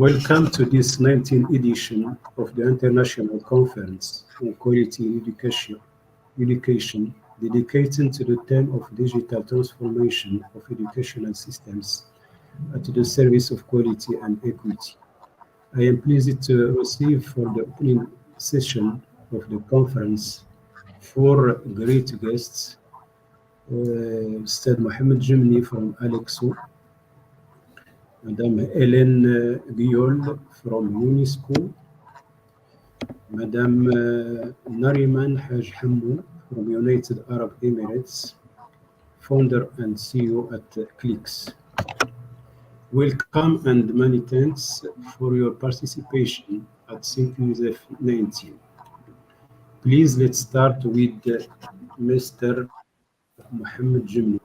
Welcome to this 19th edition of the International Conference on Quality in Education, dedicated to the theme of digital transformation of educational systems to the service of quality and equity. I am pleased to receive for the opening session of the conference four great guests. Ustad Mohamed Jimni from Alexo, Madame Hélène Guiol from UNESCO, Madame Nariman Haj Hammou from United Arab Emirates, founder and CEO at Clicks. Welcome and many thanks for your participation at CIMQUSEF19. Please let's start with Mr. محمد جمني.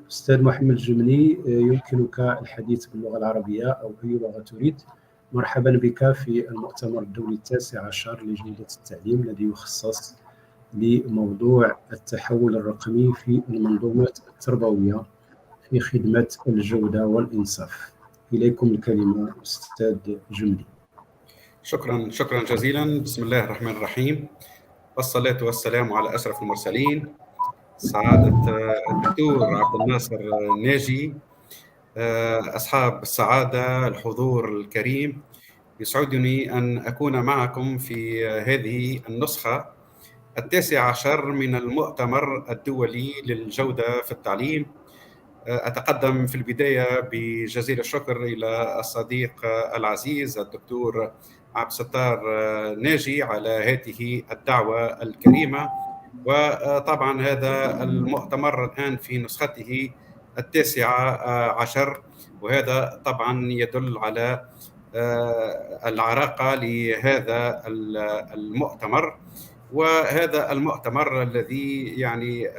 أستاذ محمد جمني، يمكنك الحديث باللغة العربية أو أي لغة تريد. مرحبا بك في المؤتمر الدولي التاسع عشر لجودة التعليم الذي يخصص لموضوع التحول الرقمي في المنظومات التربوية في خدمة الجودة والإنصاف. إليكم الكلمة أستاذ جمني. شكرا جزيلا. بسم الله الرحمن الرحيم، والصلاة والسلام على أشرف المرسلين، سعادة الدكتور عبد الناصر ناجي، أصحاب السعادة، الحضور الكريم. يسعدني أن أكون معكم في هذه النسخة التاسع عشر من المؤتمر الدولي للجودة في التعليم. أتقدم في البداية بجزيل الشكر إلى الصديق العزيز الدكتور عبد الستار ناجي على هذه الدعوة الكريمة. وطبعا هذا المؤتمر الآن في نسخته التاسعة عشر، وهذا طبعا يدل على العراقة لهذا المؤتمر. وهذا المؤتمر الذي يعني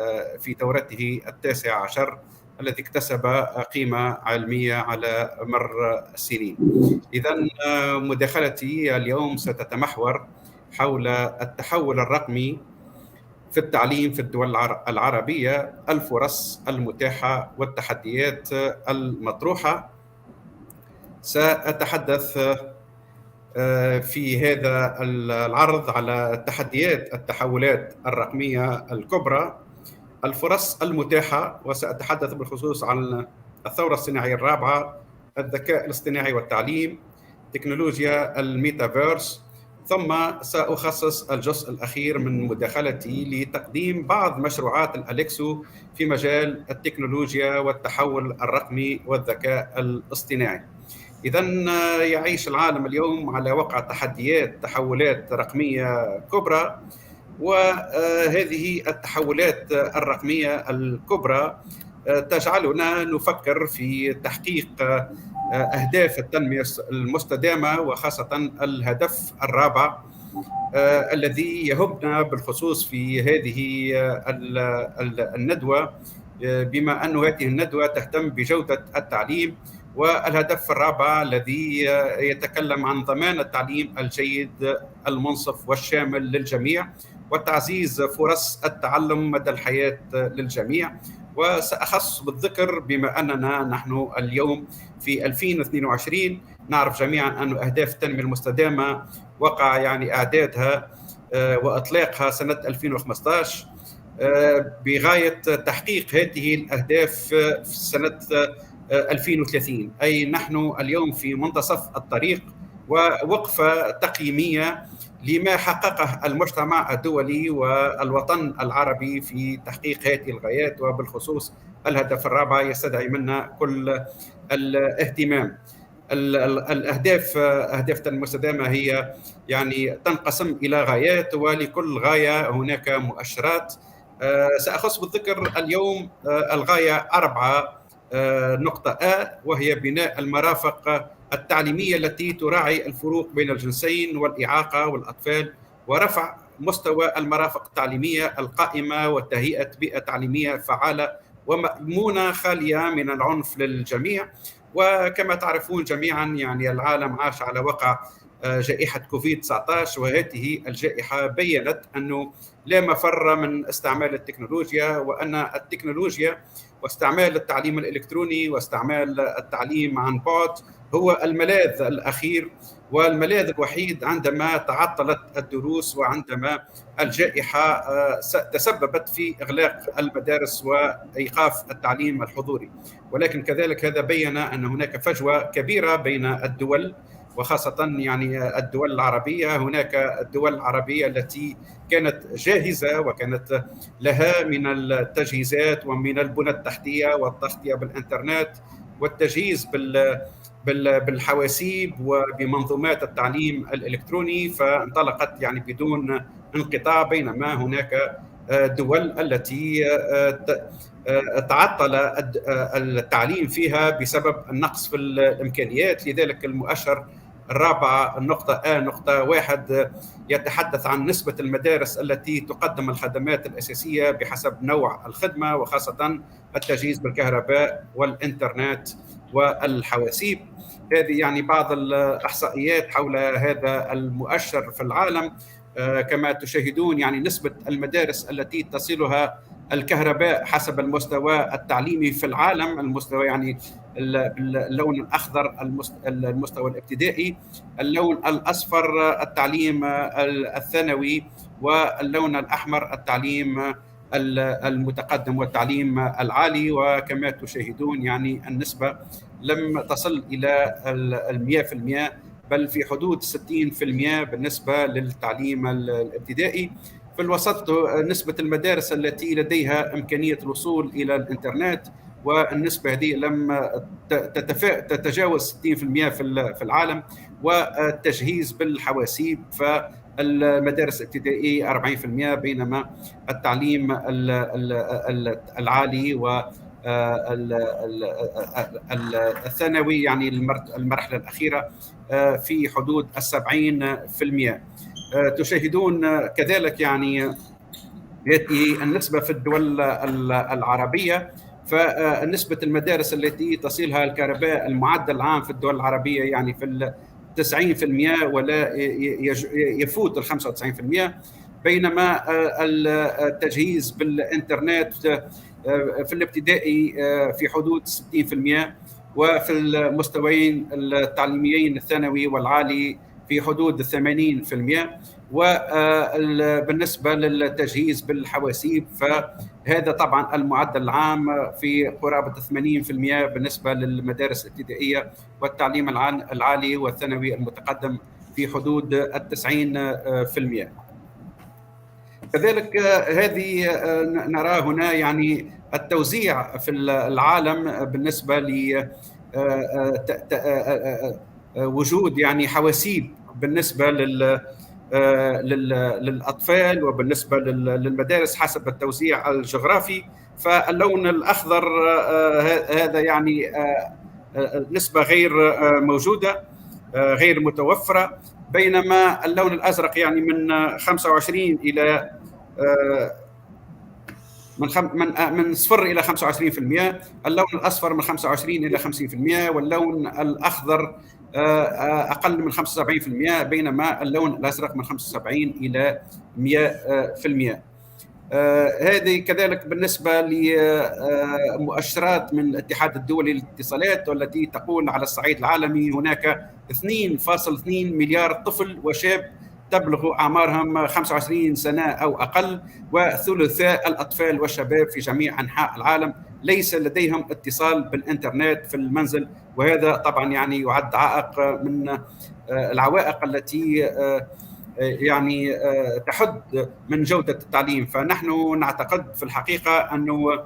في دورته التاسع عشر الذي اكتسب قيمة علمية على مر السنين. إذن مداخلتي اليوم ستتمحور حول التحول الرقمي في التعليم في الدول العربية، الفرص المتاحة والتحديات المطروحة. سأتحدث في هذا العرض على تحديات التحولات الرقمية الكبرى، الفرص المتاحة، وسأتحدث بالخصوص عن الثورة الصناعية الرابعة، الذكاء الاصطناعي والتعليم، تكنولوجيا الميتافيرس. ثم سأخصص الجزء الأخير من مداخلتي لتقديم بعض مشروعات الأليكسو في مجال التكنولوجيا والتحول الرقمي والذكاء الاصطناعي. إذن يعيش العالم اليوم على وقع تحولات رقمية كبرى، وهذه التحولات الرقمية الكبرى تجعلنا نفكر في تحقيق أهداف التنمية المستدامة، وخاصة الهدف الرابع الذي يهمنا بالخصوص في هذه الندوة، بما أن هذه الندوة تهتم بجودة التعليم. والهدف الرابع الذي يتكلم عن ضمان التعليم الجيد المنصف والشامل للجميع، وتعزيز فرص التعلم مدى الحياة للجميع. وسأخص بالذكر بما أننا نحن اليوم في 2022 نعرف جميعا أن أهداف التنمية المستدامة وقع يعني إعدادها وإطلاقها سنة 2015 بغاية تحقيق هذه الأهداف في سنة 2030. أي نحن اليوم في منتصف الطريق، ووقفة تقييمية لما حققه المجتمع الدولي والوطن العربي في تحقيق هذه الغايات، وبالخصوص الهدف الرابع يستدعي منا كل الاهتمام. الأهداف التنمية المستدامة هي يعني تنقسم إلى غايات، ولكل غاية هناك مؤشرات. سأخص بالذكر اليوم الغاية 4 نقطة A، وهي بناء المرافق التعليمية التي تراعي الفروق بين الجنسين والإعاقة والأطفال، ورفع مستوى المرافق التعليمية القائمة، وتهيئة بيئة تعليمية فعالة ومأمونة خالية من العنف للجميع. وكما تعرفون جميعا يعني العالم عاش على وقع جائحة كوفيد-19. وهذه الجائحة بيّنت أنه لا مفر من استعمال التكنولوجيا، وأن التكنولوجيا واستعمال التعليم الإلكتروني واستعمال التعليم عن بعد هو الملاذ الأخير والملاذ الوحيد عندما تعطلت الدروس، وعندما الجائحة تسببت في إغلاق المدارس وإيقاف التعليم الحضوري. ولكن كذلك هذا بيّن أن هناك فجوة كبيرة بين الدول، وخاصة يعني الدول العربية. هناك الدول العربية التي كانت جاهزة وكانت لها من التجهيزات ومن البنى التحتية والتغطية بالإنترنت والتجهيز بالحواسيب وبمنظومات التعليم الإلكتروني، فانطلقت يعني بدون انقطاع. بينما هناك دول التي تعطل التعليم فيها بسبب النقص في الإمكانيات. لذلك المؤشر الرابعة نقطة 1 يتحدث عن نسبة المدارس التي تقدم الخدمات الأساسية بحسب نوع الخدمة، وخاصة التجهيز بالكهرباء والإنترنت والحواسيب. هذه يعني بعض الإحصائيات حول هذا المؤشر في العالم. كما تشاهدون يعني نسبة المدارس التي تصلها الكهرباء حسب المستوى التعليمي في العالم، المستوى يعني اللون الأخضر المستوى الابتدائي، اللون الأصفر التعليم الثانوي، واللون الأحمر التعليم المتقدم والتعليم العالي. وكما تشاهدون يعني النسبة لم تصل إلى 100%، بل في حدود 60% بالنسبة للتعليم الابتدائي. في الوسط نسبة المدارس التي لديها إمكانية الوصول إلى الإنترنت، والنسبة هذه لم تتجاوز 60% في العالم. والتجهيز بالحواسيب فالمدارس الابتدائية 40%، بينما التعليم العالي والثانوي يعني المرحلة الأخيرة في حدود 70%. تشاهدون كذلك يعني هذه النسبة في الدول العربية، فنسبة المدارس التي تصلها الكهرباء المعدل العام في الدول العربية يعني في 90% ولا يفوت 95%، بينما التجهيز بالإنترنت في الابتدائي في حدود 60%، وفي المستويين التعليميين الثانوي والعالي في حدود 80%. وبالنسبة للتجهيز بالحواسيب فهذا طبعا المعدل العام في قرابة 80% بالنسبة للمدارس الابتدائية، والتعليم العالي والثانوي المتقدم في حدود 90%. كذلك هذه نرى هنا يعني التوزيع في العالم بالنسبة لوجود يعني حواسيب بالنسبة للأطفال وبالنسبة للمدارس حسب التوزيع الجغرافي. فاللون الأخضر هذا يعني نسبة غير موجودة، غير متوفرة، بينما اللون الأزرق يعني من 25 إلى من 0 إلى 25%، اللون الأصفر من 25 إلى 50%، واللون الأخضر أقل من 75%، بينما اللون الأزرق من 75 إلى 100%. هذه كذلك بالنسبة لمؤشرات من الاتحاد الدولي للاتصالات، والتي تقول على الصعيد العالمي هناك 2.2 مليار طفل وشاب تبلغ أعمارهم 25 سنة أو أقل، وثلثاء الأطفال والشباب في جميع أنحاء العالم ليس لديهم اتصال بالإنترنت في المنزل. وهذا طبعا يعني يعد عائق من العوائق التي يعني تحد من جودة التعليم. فنحن نعتقد في الحقيقة أنه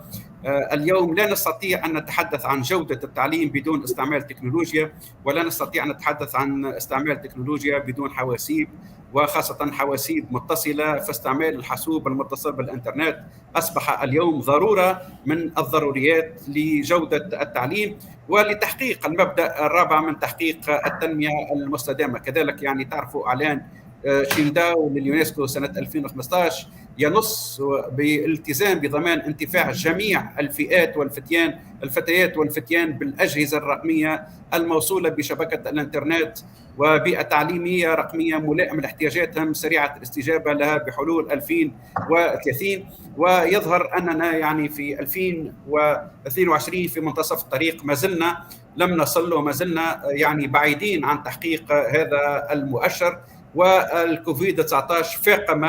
اليوم لا نستطيع أن نتحدث عن جودة التعليم بدون استعمال تكنولوجيا، ولا نستطيع أن نتحدث عن استعمال تكنولوجيا بدون حواسيب، وخاصة حواسيب متصلة. فاستعمال الحاسوب المتصل بالإنترنت أصبح اليوم ضرورة من الضروريات لجودة التعليم ولتحقيق المبدأ الرابع من تحقيق التنمية المستدامة. كذلك يعني تعرفوا إعلان شينداو لليونسكو سنة 2015 ينص بالالتزام بضمان انتفاع جميع الفئات الفتيات والفتيان بالأجهزة الرقمية الموصولة بشبكة الإنترنت وبيئة تعليمية رقمية ملائمة لاحتياجاتهم سريعة الاستجابة لها بحلول 2030. ويظهر أننا يعني في 2022 في منتصف الطريق ما زلنا لم نصل وما زلنا يعني بعيدين عن تحقيق هذا المؤشر، والكوفيد 19 فاقم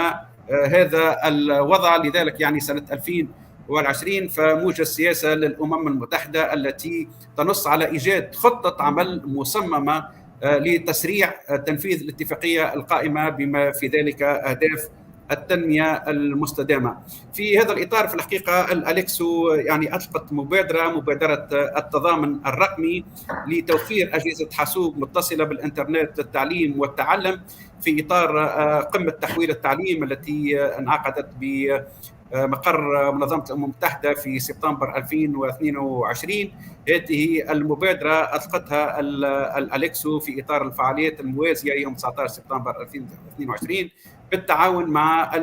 هذا الوضع. لذلك يعني سنة 2020 فموجة السياسة للأمم المتحدة التي تنص على إيجاد خطة عمل مصممة لتسريع تنفيذ الاتفاقية القائمة بما في ذلك أهداف التنمية المستدامة. في هذا الإطار في الحقيقة الأليكسو يعني أطلقت مبادرة التضامن الرقمي لتوفير أجهزة حاسوب متصلة بالإنترنت للتعليم والتعلم في إطار قمة تحويل التعليم التي انعقدت بمقر منظمة الأمم المتحدة في سبتمبر 2022. هذه المبادرة أطلقتها الأليكسو في إطار الفعاليات الموازية يوم 19 سبتمبر 2022 بالتعاون مع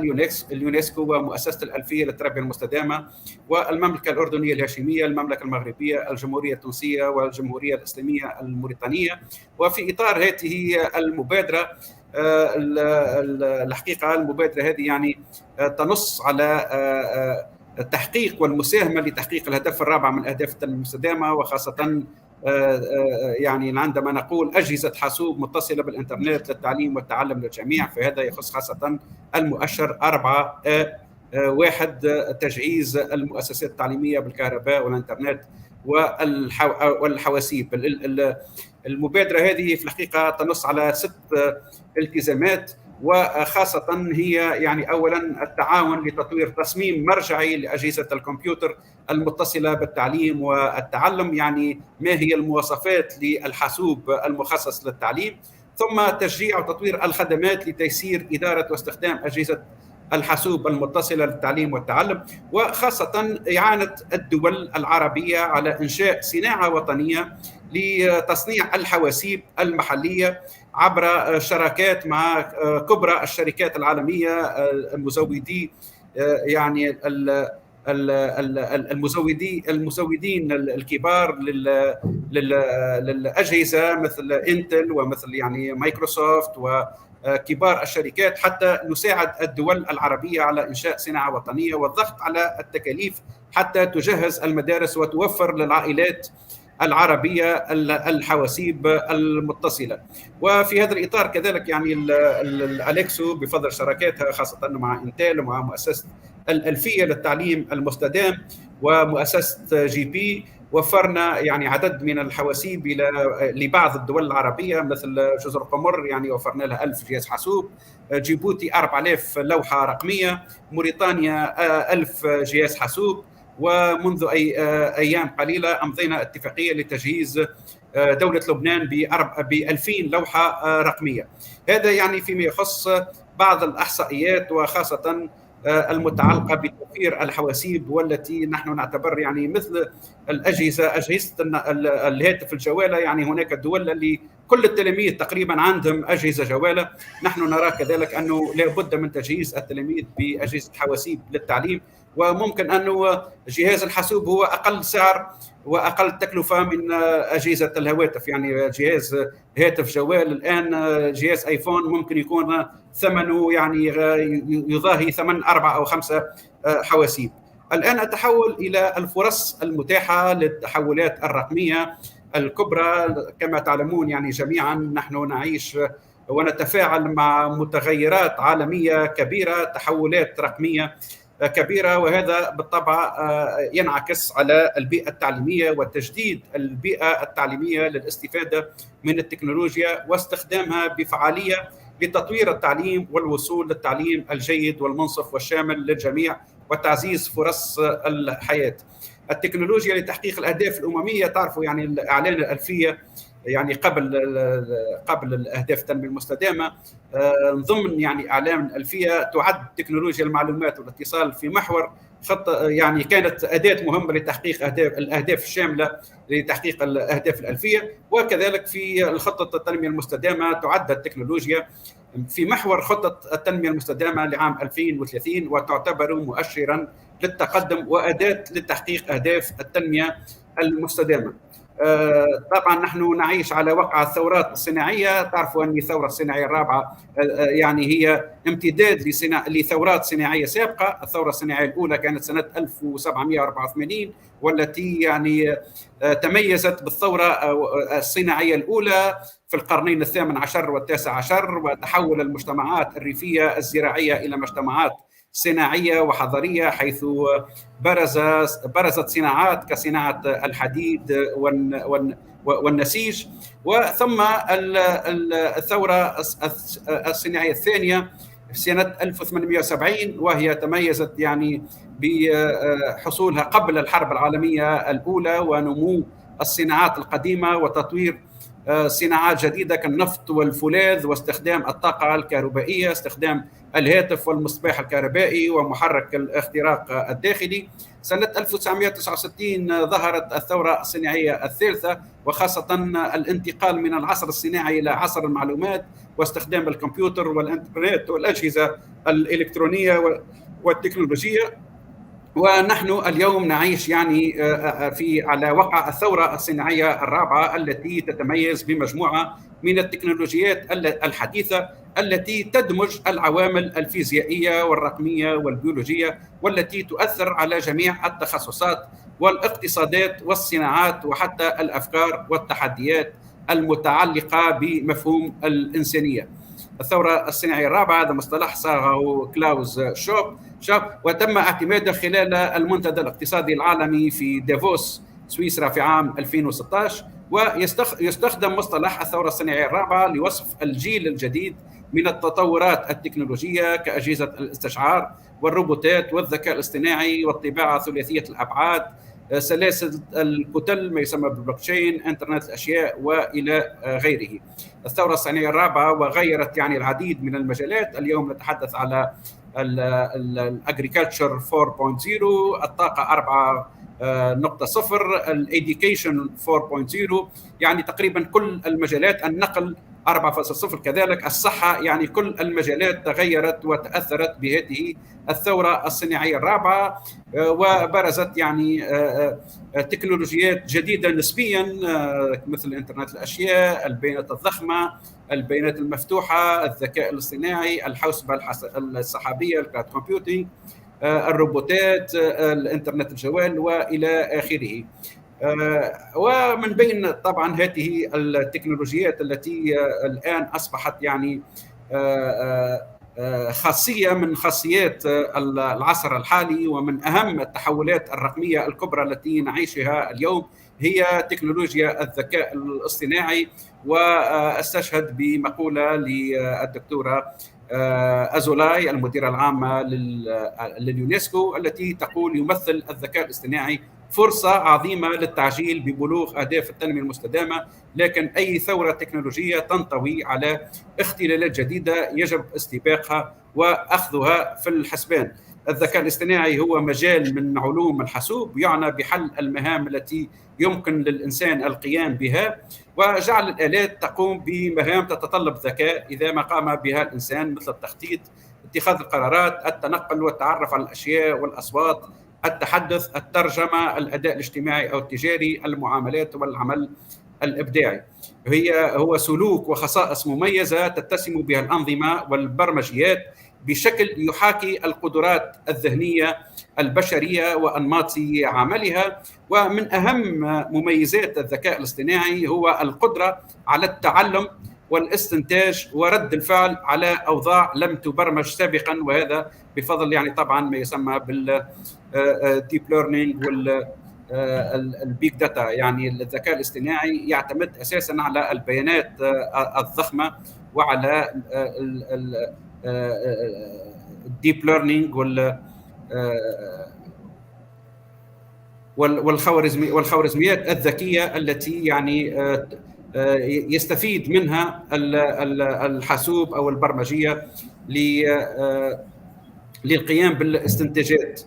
اليونسكو ومؤسسة الألفية للتربية المستدامة والمملكة الأردنية الهاشمية، المملكة المغربية، الجمهورية التونسية والجمهورية الإسلامية الموريتانية. وفي إطار هذه المبادرة الحقيقة المبادرة هذه يعني تنص على التحقيق والمساهمة لتحقيق الهدف الرابع من أهداف التنمية المستدامة، وخاصة يعني عندما نقول أجهزة حاسوب متصلة بالإنترنت للتعليم والتعلم للجميع، فهذا يخص خاصة المؤشر 4.1 تجهيز المؤسسات التعليمية بالكهرباء والإنترنت والحواسيب. المبادرة هذه في الحقيقة تنص على 6 التزامات، وخاصة هي يعني أولا التعاون لتطوير تصميم مرجعي لأجهزة الكمبيوتر المتصلة بالتعليم والتعلم، يعني ما هي المواصفات للحاسوب المخصص للتعليم، ثم تشجيع وتطوير الخدمات لتيسير إدارة واستخدام أجهزة الحاسوب المتصلة للتعليم والتعلم، وخاصة إعانة الدول العربية على إنشاء صناعة وطنية لتصنيع الحواسيب المحلية عبر شراكات مع كبرى الشركات العالمية المزودي يعني المزودين الكبار للأجهزة مثل انتل ومثل يعني مايكروسوفت وكبار الشركات، حتى نساعد الدول العربية على إنشاء صناعة وطنية والضغط على التكاليف حتى تجهز المدارس وتوفر للعائلات العربية الحواسيب المتصلة. وفي هذا الإطار كذلك يعني الأليكسو بفضل شراكاتها خاصة مع انتل ومع مؤسسة الألفية للتعليم المستدام ومؤسسة جي بي وفرنا يعني عدد من الحواسيب لبعض الدول العربية مثل جزر القمر يعني وفرنا لها 1000 جهاز حاسوب، جيبوتي 4000 لوحة رقمية، موريتانيا 1000 جهاز حاسوب، ومنذ أيام قليلة أمضينا اتفاقية لتجهيز دولة لبنان ب2000 لوحة رقمية. هذا يعني فيما يخص بعض الإحصائيات وخاصة المتعلقة بتوفير الحواسيب، والتي نحن نعتبر يعني مثل أجهزة الهاتف الجوالة، يعني هناك دول اللي كل التلاميذ تقريبا عندهم أجهزة جوالة. نحن نرى كذلك أنه لا بد من تجهيز التلاميذ بأجهزة حواسيب للتعليم، وممكن أنه جهاز الحاسوب هو أقل سعر وأقل تكلفة من أجهزة الهواتف. يعني جهاز هاتف جوال الآن جهاز آيفون ممكن يكون ثمنه يعني يضاهي ثمن 4 أو 5 حواسيب. الآن أتحول إلى الفرص المتاحة للتحولات الرقمية الكبرى. كما تعلمون يعني جميعا نحن نعيش ونتفاعل مع متغيرات عالمية كبيرة، تحولات رقمية كبيرة، وهذا بالطبع ينعكس على البيئة التعليمية وتجديد البيئة التعليمية للاستفادة من التكنولوجيا واستخدامها بفعالية لتطوير التعليم والوصول للتعليم الجيد والمنصف والشامل للجميع وتعزيز فرص الحياة. التكنولوجيا لتحقيق الأهداف الأممية، تعرفوا يعني الإعلان الألفية يعني قبل الأهداف التنمية المستدامة ضمن يعني إعلان الألفية تعد تكنولوجيا المعلومات والاتصال في محور خطة، يعني كانت أداة مهمة لتحقيق الأهداف الشاملة لتحقيق الأهداف الألفية. وكذلك في الخطة التنمية المستدامة تعد التكنولوجيا في محور خطة التنمية المستدامة لعام 2030، وتعتبر مؤشرا للتقدم وأداة لتحقيق أهداف التنمية المستدامة. طبعا نحن نعيش على وقع الثورات الصناعية. تعرفوا أن الثورة الصناعية الرابعة يعني هي امتداد لثورات صناعية سابقة. الثورة الصناعية الأولى كانت سنة 1784، والتي يعني تميزت بالثورة الصناعية الأولى في القرنين الثامن عشر والتاسع عشر، وتحول المجتمعات الريفية الزراعية إلى مجتمعات صناعية وحضرية، حيث برزت صناعات كصناعة الحديد والنسيج. وثم الثورة الصناعية الثانية في سنة 1870، وهي تميزت يعني بحصولها قبل الحرب العالمية الأولى ونمو الصناعات القديمة وتطوير صناعات جديدة كالنفط والفولاذ واستخدام الطاقة الكهربائية، استخدام الهاتف والمصباح الكهربائي ومحرك الاختراق الداخلي. سنة 1969 ظهرت الثورة الصناعية الثالثة، وخاصة الانتقال من العصر الصناعي إلى عصر المعلومات واستخدام الكمبيوتر والإنترنت والأجهزة الإلكترونية والتكنولوجية. ونحن اليوم نعيش يعني على وقع الثورة الصناعية الرابعة، التي تتميز بمجموعة من التكنولوجيات الحديثة التي تدمج العوامل الفيزيائية والرقمية والبيولوجية، والتي تؤثر على جميع التخصصات والاقتصادات والصناعات وحتى الأفكار والتحديات المتعلقة بمفهوم الإنسانية. الثورة الصناعية الرابعة هذا مصطلح صاغه كلاوز شوب، وتم اعتماده خلال المنتدى الاقتصادي العالمي في دافوس سويسرا في عام 2016. ويستخدم مصطلح الثورة الصناعية الرابعة لوصف الجيل الجديد من التطورات التكنولوجية كأجهزة الاستشعار والروبوتات والذكاء الاصطناعي والطباعة ثلاثية الأبعاد، سلاسل الكتل ما يسمى بالبلوكتشين، انترنت الاشياء والى غيره. الثوره الصناعيه الرابعه وغيرت يعني العديد من المجالات. اليوم نتحدث على الاجريكلتشر 4.0، الطاقه 4.0، الاديوكيشن 4.0، يعني تقريبا كل المجالات، النقل 4.0 كذلك، الصحة، يعني كل المجالات تغيرت وتأثرت بهذه الثورة الصناعية الرابعة، وبرزت يعني تكنولوجيات جديدة نسبيا مثل إنترنت الأشياء، البيانات الضخمة، البيانات المفتوحة، الذكاء الاصطناعي، الحوسبة السحابية، الكلاود كومبيوتينج، الروبوتات، الإنترنت الجوال وإلى آخره. ومن بين طبعا هذه التكنولوجيات التي الآن أصبحت يعني خاصية من خاصيات العصر الحالي، ومن أهم التحولات الرقمية الكبرى التي نعيشها اليوم هي تكنولوجيا الذكاء الاصطناعي. واستشهد بمقولة للدكتورة أزولاي المديرة العامة لليونسكو التي تقول: يمثل الذكاء الاصطناعي فرصة عظيمة للتعجيل ببلوغ أهداف التنمية المستدامة، لكن أي ثورة تكنولوجية تنطوي على اختلالات جديدة يجب استباقها وأخذها في الحسبان. الذكاء الاصطناعي هو مجال من علوم الحاسوب يعنى بحل المهام التي يمكن للإنسان القيام بها، وجعل الآلات تقوم بمهام تتطلب ذكاء إذا ما قام بها الإنسان، مثل التخطيط، اتخاذ القرارات، التنقل والتعرف على الأشياء والأصوات، التحدث، الترجمة، الأداء الاجتماعي أو التجاري، المعاملات والعمل الإبداعي. هو سلوك وخصائص مميزة تتسم بها الأنظمة والبرمجيات بشكل يحاكي القدرات الذهنية البشرية وأنماط عملها. ومن أهم مميزات الذكاء الاصطناعي هو القدرة على التعلم والاستنتاج ورد الفعل على أوضاع لم تبرمج سابقا، وهذا بفضل يعني طبعا ما يسمى بالديب ليرنينج والبيج داتا. يعني الذكاء الاصطناعي يعتمد أساسا على البيانات الضخمة وعلى الديب ليرنينج والخوارزميات الذكية التي يعني يستفيد منها الحاسوب أو البرمجية للقيام بالاستنتاجات.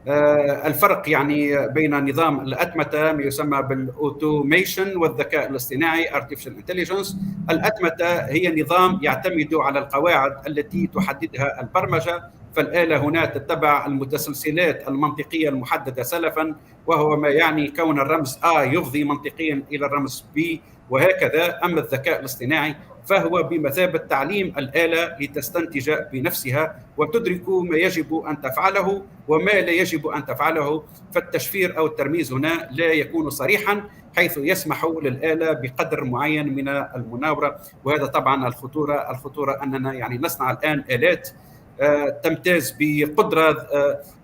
الفرق يعني بين نظام الأتمتة ما يسمى بالأوتوميشن والذكاء الاصطناعي Artificial Intelligence. الأتمتة هي نظام يعتمد على القواعد التي تحددها البرمجة، فالآلة هنا تتبع المتسلسلات المنطقية المحددة سلفا، وهو ما يعني كون الرمز A يفضي منطقيا إلى الرمز B وهكذا. أما الذكاء الاصطناعي فهو بمثابة تعليم الآلة لتستنتج بنفسها وتدرك ما يجب أن تفعله وما لا يجب أن تفعله. فالتشفير أو الترميز هنا لا يكون صريحا، حيث يسمح للآلة بقدر معين من المناورة. وهذا طبعا الخطورة أننا يعني نصنع الآن آلات تمتاز بقدرة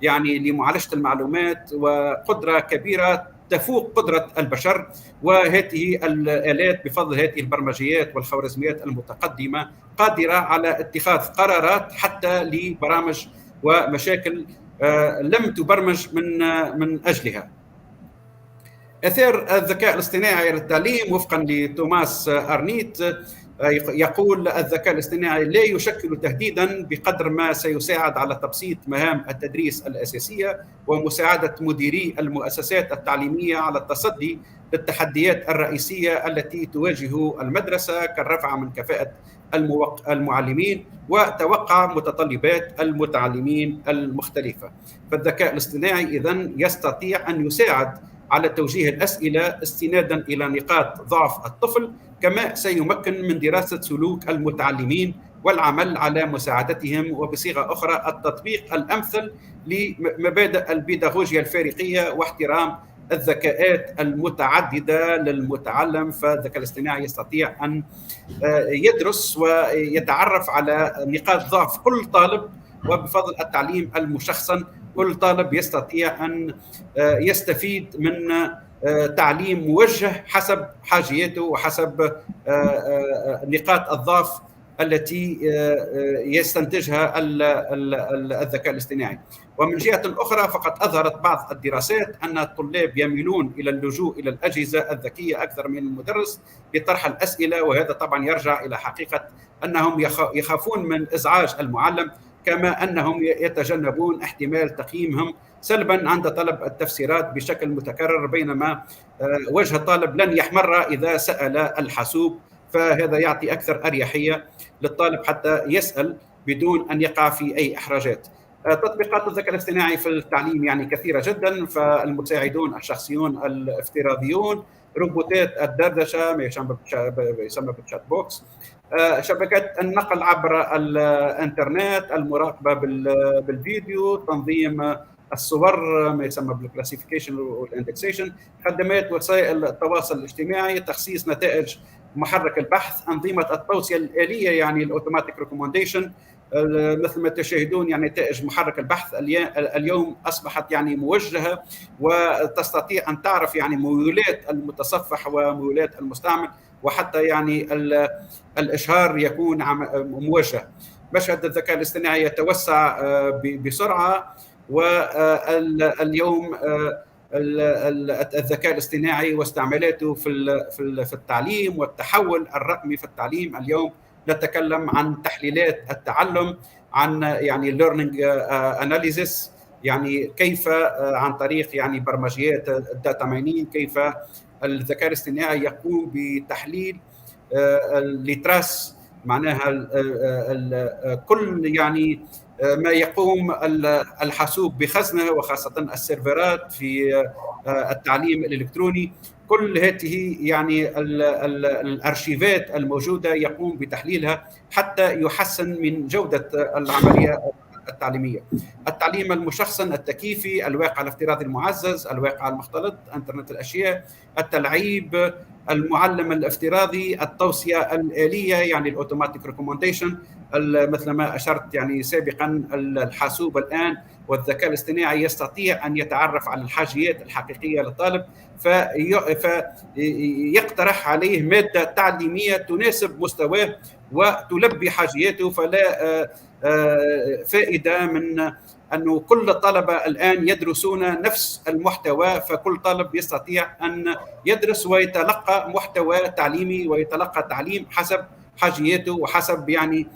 يعني لمعالجة المعلومات وقدرة كبيرة تفوق قدرة البشر، وهذه الآلات بفضل هذه البرمجيات والخوارزميات المتقدمة قادرة على اتخاذ قرارات حتى لبرامج ومشاكل لم تبرمج من أجلها. أثر الذكاء الاصطناعي للتعليم وفقا لتوماس أرنيت يقول: الذكاء الاصطناعي لا يشكل تهديدا بقدر ما سيساعد على تبسيط مهام التدريس الأساسية ومساعدة مديري المؤسسات التعليمية على التصدي للتحديات الرئيسية التي تواجه المدرسة، كالرفع من كفاءة المعلمين وتوقع متطلبات المتعلمين المختلفة. فالذكاء الاصطناعي إذن يستطيع أن يساعد على توجيه الأسئلة استنادا إلى نقاط ضعف الطفل، كما سيمكن من دراسة سلوك المتعلمين والعمل على مساعدتهم، وبصيغة أخرى التطبيق الأمثل لمبادئ البيداغوجيا الفارقية واحترام الذكاءات المتعددة للمتعلم. فالذكاء الاصطناعي يستطيع أن يدرس ويتعرف على نقاط ضعف كل طالب، وبفضل التعليم المشخصن كل طالب يستطيع أن يستفيد من تعليم موجه حسب حاجياته وحسب نقاط الضعف التي يستنتجها الذكاء الاصطناعي. ومن جهة أخرى فقد أظهرت بعض الدراسات أن الطلاب يميلون إلى اللجوء إلى الأجهزة الذكية أكثر من المدرس لطرح الأسئلة، وهذا طبعا يرجع إلى حقيقة أنهم يخافون من إزعاج المعلم، كما أنهم يتجنبون احتمال تقييمهم سلبا عند طلب التفسيرات بشكل متكرر، بينما وجه الطالب لن يحمر إذا سأل الحاسوب. فهذا يعطي أكثر أريحية للطالب حتى يسأل بدون أن يقع في أي إحراجات. تطبيقات الذكاء الاصطناعي في التعليم يعني كثيرة جدا، فالمساعدون الشخصيون الافتراضيون، روبوتات الدردشة ما يسمى بالشات بوكس، شبكات النقل عبر الانترنت، المراقبة بالفيديو، تنظيم الصور ما يسمى بالكلاسيفيكيشن والاندكسيشن، خدمات وسائل التواصل الاجتماعي، تخصيص نتائج محرك البحث، أنظمة التوصية الآلية يعني الأوتوماتيك ريكومنديشن. مثل ما تشاهدون يعني نتائج محرك البحث اليوم أصبحت يعني موجهة، وتستطيع أن تعرف يعني ميولات المتصفح وميولات المستعمل، وحتى يعني الإشهار يكون موجه. مشهد الذكاء الاصطناعي يتوسع بسرعة، واليوم الذكاء الاصطناعي واستعمالاته في التعليم والتحول الرقمي في التعليم. اليوم نتكلم عن تحليلات التعلم، عن يعني learning analysis، يعني كيف عن طريق يعني برمجيات الداتا ماينين كيف الذكاء الاصطناعي يقوم بتحليل لتراس، معناها كل يعني ما يقوم الحاسوب بخزنه، وخاصة السيرفرات في التعليم الإلكتروني. كل هذه يعني الأرشيفات الموجودة يقوم بتحليلها حتى يحسن من جودة العملية التعليمية. التعليم المشخصن التكييفي، الواقع الافتراضي المعزز، الواقع المختلط، انترنت الاشياء، التلعيب، المعلم الافتراضي، التوصية الآلية يعني الاوتوماتيك ريكومنديشن، مثل ما اشرت يعني سابقا الحاسوب الآن والذكاء الاصطناعي يستطيع ان يتعرف على الحاجيات الحقيقية للطالب، فيقترح عليه مادة تعليمية تناسب مستواه وتلبي حاجياته. فلا فائدة من أنه كل الطلبة الآن يدرسون نفس المحتوى، فكل طالب يستطيع أن يدرس ويتلقى محتوى تعليمي ويتلقى تعليم حسب حاجياته وحسب يعني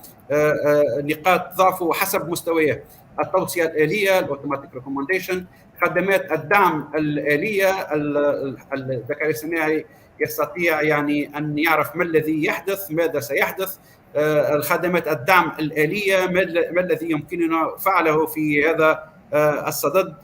نقاط ضعفه وحسب مستواه. التوصية الآلية الأوتوماتيك ريكومنديشن، خدمات الدعم الآلية. الذكاء الاصطناعي يستطيع يعني أن يعرف ما الذي يحدث، ماذا سيحدث. الخدمات الدعم الآلية، ما الذي يمكننا فعله في هذا الصدد.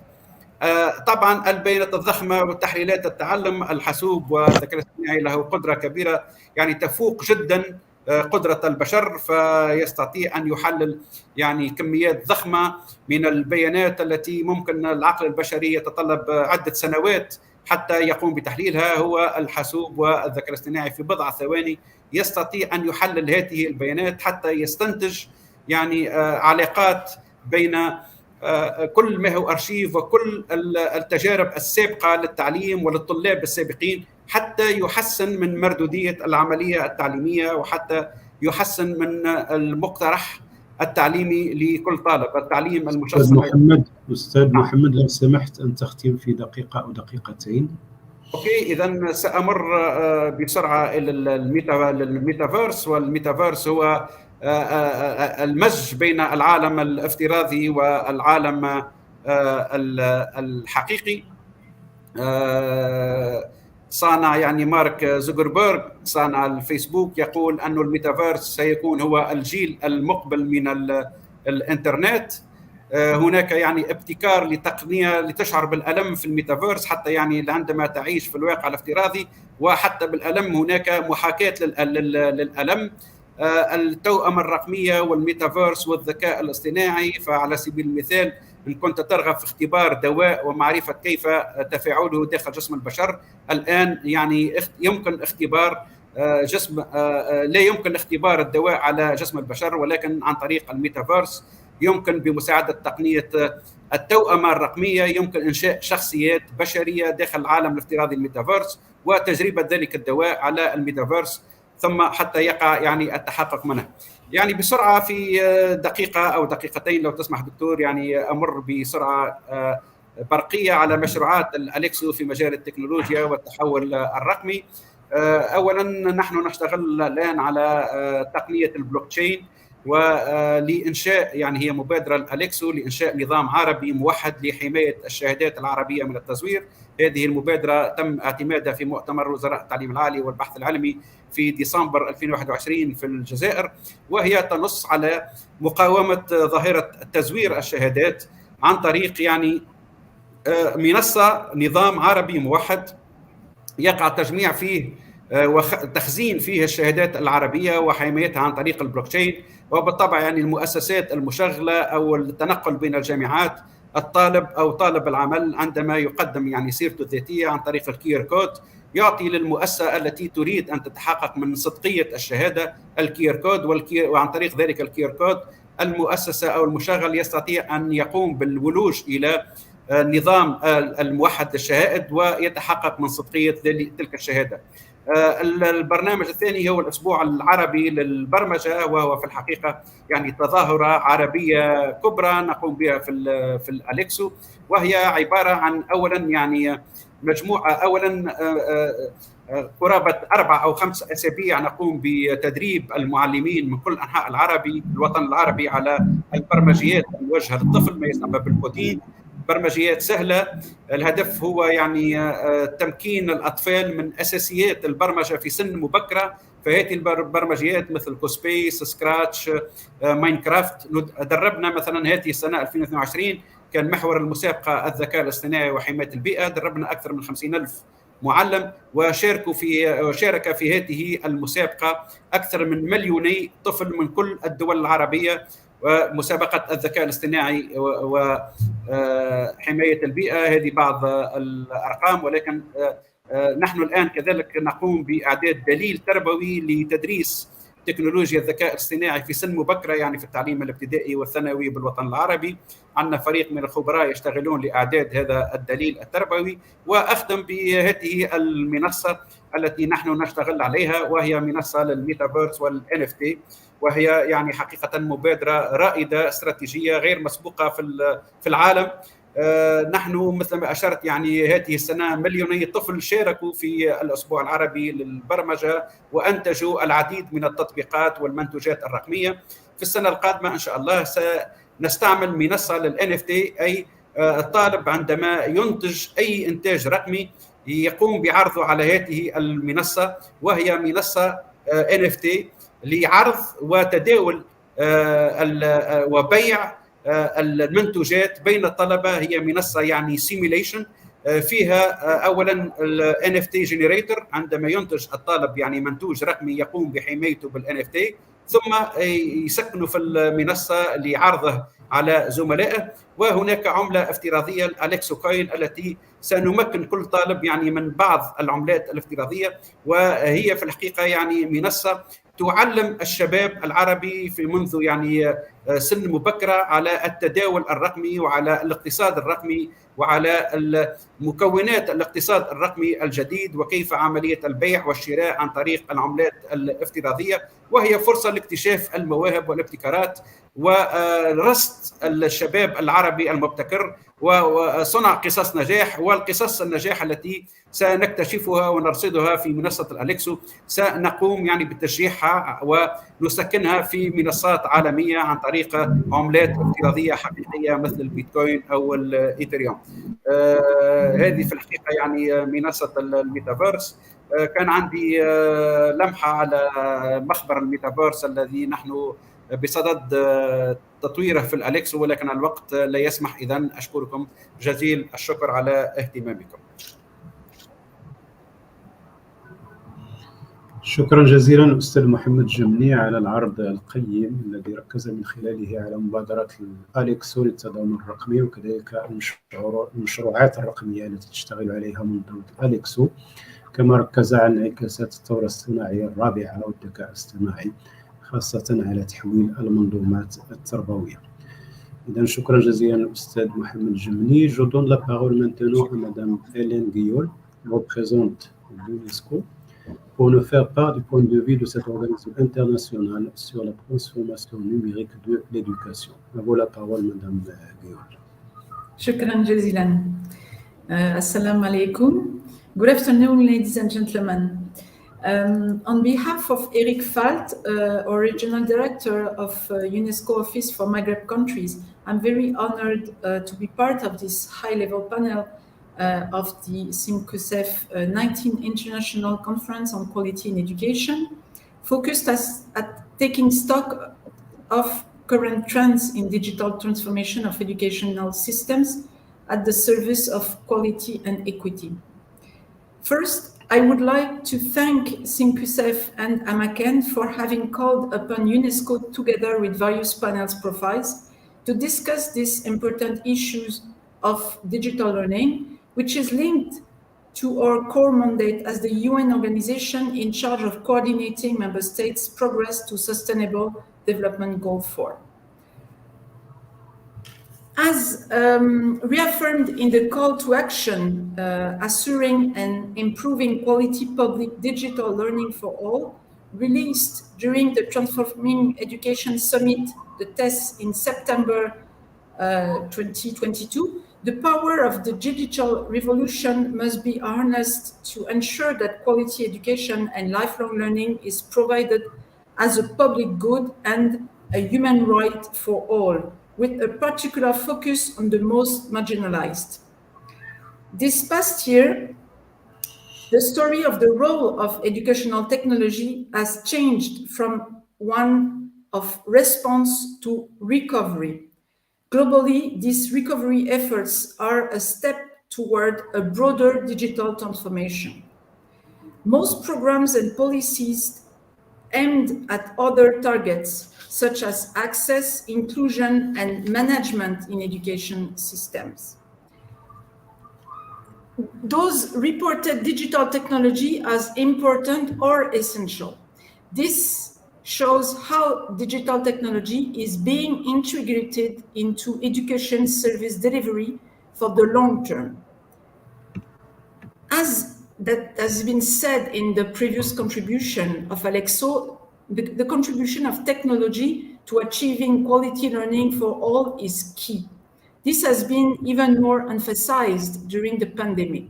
طبعا البيانات الضخمه وتحليلات التعلم. الحاسوب والذكاء الاصطناعي له قدره كبيره يعني تفوق جدا قدره البشر، فيستطيع ان يحلل يعني كميات ضخمه من البيانات التي ممكن العقل البشري يتطلب عده سنوات حتى يقوم بتحليلها. هو الحاسوب والذكاء الاصطناعي في بضع ثواني يستطيع ان يحلل هذه البيانات حتى يستنتج يعني علاقات بين كل ما هو أرشيف وكل التجارب السابقة للتعليم وللطلاب السابقين، حتى يحسن من مردودية العملية التعليمية وحتى يحسن من المقترح التعليمي لكل طالب. التعليم المشخصن. أستاذ محمد لو سمحت أن تختم في دقيقة أو دقيقتين. اوكي، اذا سامر بسرعه الى الميتافيرس. والميتافيرس هو المزج بين العالم الافتراضي والعالم الحقيقي. صانع يعني مارك زوكربيرغ صانع الفيسبوك يقول أن الميتافيرس سيكون هو الجيل المقبل من الانترنت. هناك يعني ابتكار لتقنية لتشعر بالألم في الميتافيرس، حتى يعني عندما تعيش في الواقع الافتراضي وحتى بالألم هناك محاكاة للألم. التوأمة الرقمية والميتافيرس والذكاء الاصطناعي، فعلى سبيل المثال إن كنت ترغب في اختبار دواء ومعرفة كيف تفاعله داخل جسم البشر، الآن يعني يمكن اختبار جسم لا يمكن اختبار الدواء على جسم البشر، ولكن عن طريق الميتافيرس يمكن بمساعدة تقنية التوأمة الرقمية يمكن إنشاء شخصيات بشرية داخل العالم الافتراضي الميتافيرس وتجربة ذلك الدواء على الميتافيرس ثم حتى يقع يعني التحقق منه. يعني بسرعة في دقيقة أو دقيقتين لو تسمح دكتور، يعني أمر بسرعة برقية على مشروعات الأليكسو في مجال التكنولوجيا والتحول الرقمي. أولا نحن نشتغل الآن على تقنية البلوكتشين ولإنشاء يعني هي مبادرة الأليكسو لإنشاء نظام عربي موحد لحماية الشهادات العربية من التزوير. هذه المبادرة تم اعتمادها في مؤتمر وزراء التعليم العالي والبحث العلمي في ديسمبر 2021 في الجزائر، وهي تنص على مقاومة ظاهرة تزوير الشهادات عن طريق يعني منصة نظام عربي موحد يقع التجميع فيه وتخزين فيه الشهادات العربية وحمايتها عن طريق البلوكتشين. وبالطبع يعني المؤسسات المشغلة أو التنقل بين الجامعات، الطالب أو طالب العمل عندما يقدم يعني سيرته الذاتية عن طريق الكير كود يعطي للمؤسسة التي تريد أن تتحقق من صدقية الشهادة الكير كود، وعن طريق ذلك الكير كود المؤسسة أو المشغل يستطيع أن يقوم بالولوج إلى النظام الموحد للشهائد ويتحقق من صدقية تلك الشهادة. البرنامج الثاني هو الأسبوع العربي للبرمجة، وهو في الحقيقة يعني تظاهرة عربية كبرى نقوم بها في الأليكسو، وهي عبارة عن أولا يعني مجموعة أولا قرابة 4 أو 5 أسابيع نقوم بتدريب المعلمين من كل أنحاء الوطن العربي على البرمجيات الموجهة للطفل ما يسمى بالكودين. برمجيات سهلة. الهدف هو يعني تمكين الأطفال من أساسيات البرمجة في سن مبكرة. فهذه البرمجيات مثل كوسبيس، سكراتش، ماينكرافت دربنا مثلا هذه السنة 2022 كان محور المسابقة الذكاء الاصطناعي وحماية البيئة، دربنا أكثر من 50,000 معلم وشارك في هذه المسابقة أكثر من 2,000,000 طفل من كل الدول العربية. ومسابقة الذكاء الاصطناعي وحماية البيئة، هذه بعض الأرقام. ولكن نحن الآن كذلك نقوم بإعداد دليل تربوي لتدريس تكنولوجيا الذكاء الاصطناعي في سن مبكرة، يعني في التعليم الابتدائي والثانوي بالوطن العربي. عندنا فريق من الخبراء يشتغلون لإعداد هذا الدليل التربوي. وأختم بهذه المنصة التي نحن نشتغل عليها، وهي منصة للميتافيرس والNFT، وهي يعني حقيقة مبادرة رائدة استراتيجية غير مسبوقة في العالم. نحن مثل ما أشرت يعني هذه السنة 2,000,000 طفل شاركوا في الأسبوع العربي للبرمجة وأنتجوا العديد من التطبيقات والمنتوجات الرقمية. في السنة القادمة إن شاء الله سنستعمل منصة للNFT، أي الطالب عندما ينتج أي إنتاج رقمي يقوم بعرضه على هذه المنصة، وهي منصة NFT لعرض وتداول وبيع المنتوجات بين الطلبة. هي منصة يعني سيميليشن، فيها أولا ال NFT generator، عندما ينتج الطالب يعني منتوج رقمي يقوم بحمايته بال NFT، ثم يسكنه في المنصة لعرضه على زملائه. وهناك عملة افتراضية الأليكسو كوين التي سنمكن كل طالب يعني من بعض العملات الافتراضية، وهي في الحقيقة يعني منصة تعلم الشباب العربي في منذ يعني سن مبكرة على التداول الرقمي وعلى الاقتصاد الرقمي وعلى مكونات الاقتصاد الرقمي الجديد، وكيف عملية البيع والشراء عن طريق العملات الافتراضية. وهي فرصة لاكتشاف المواهب والابتكارات ورصد الشباب العربي المبتكر وصنع قصص نجاح. والقصص النجاح التي سنكتشفها ونرصدها في منصة الأليكسو سنقوم يعني بتشجيعها ونسكنها في منصات عالمية عن طريق عملات افتراضية حقيقية مثل البيتكوين أو الإيثريوم. هذه في الحقيقة يعني منصة الميتافيرس. كان عندي لمحة على مخبر الميتافيرس الذي نحن بصدد تطويره في الأليكسو، ولكن الوقت لا يسمح. إذن أشكركم جزيل الشكر على اهتمامكم. شكرا جزيلا أستاذ محمد جمني على العرض القيم الذي ركز من خلاله على مبادرة الأليكسو للتضامن الرقمي، وكذلك المشروعات الرقمية التي تشتغل عليها منظمة الأليكسو، كما ركز على انعكاسات الثورة الصناعية الرابعة والذكاء الاصطناعي، خاصة على تحويل المنظومات التربوية. إذن شكرا جزيلا الأستاذ محمد جمني. Je donne la parole maintenant à Madame Hélène Guillol, représentante de l'UNESCO, pour nous faire part du point de vue de cette organisation internationale sur la transformation numérique de l'éducation. À vous la parole, Madame Guillol. Shukran jazilan. Assalamu alaikum. Good afternoon, ladies and gentlemen. On behalf of Eric Falt, Regional Director of UNESCO Office for Maghreb Countries, I'm very honored to be part of this high-level panel of the CIMQUSEF19 International Conference on Quality in Education, focused at taking stock of current trends in digital transformation of educational systems at the service of quality and equity. First, I would like to thank CIMQUSEF and AMACEN for having called upon UNESCO together with various panels profiles to discuss these important issues of digital learning, which is linked to our core mandate as the UN organization in charge of coordinating member states' progress to Sustainable Development Goal 4. As reaffirmed in the call to action, assuring and improving quality public digital learning for all, released during the Transforming Education Summit, the TESS in September 2022, the power of the digital revolution must be harnessed to ensure that quality education and lifelong learning is provided as a public good and a human right for all, with a particular focus on the most marginalized. This past year, the story of the role of educational technology has changed from one of response to recovery. Globally, these recovery efforts are a step toward a broader digital transformation. Most programs and policies aimed at other targets, such as access, inclusion, and management in education systems. Those reported digital technology as important or essential. This shows how digital technology is being integrated into education service delivery for the long term. As that has been said in the previous contribution of Alexo, the contribution of technology to achieving quality learning for all is key. This has been even more emphasized during the pandemic.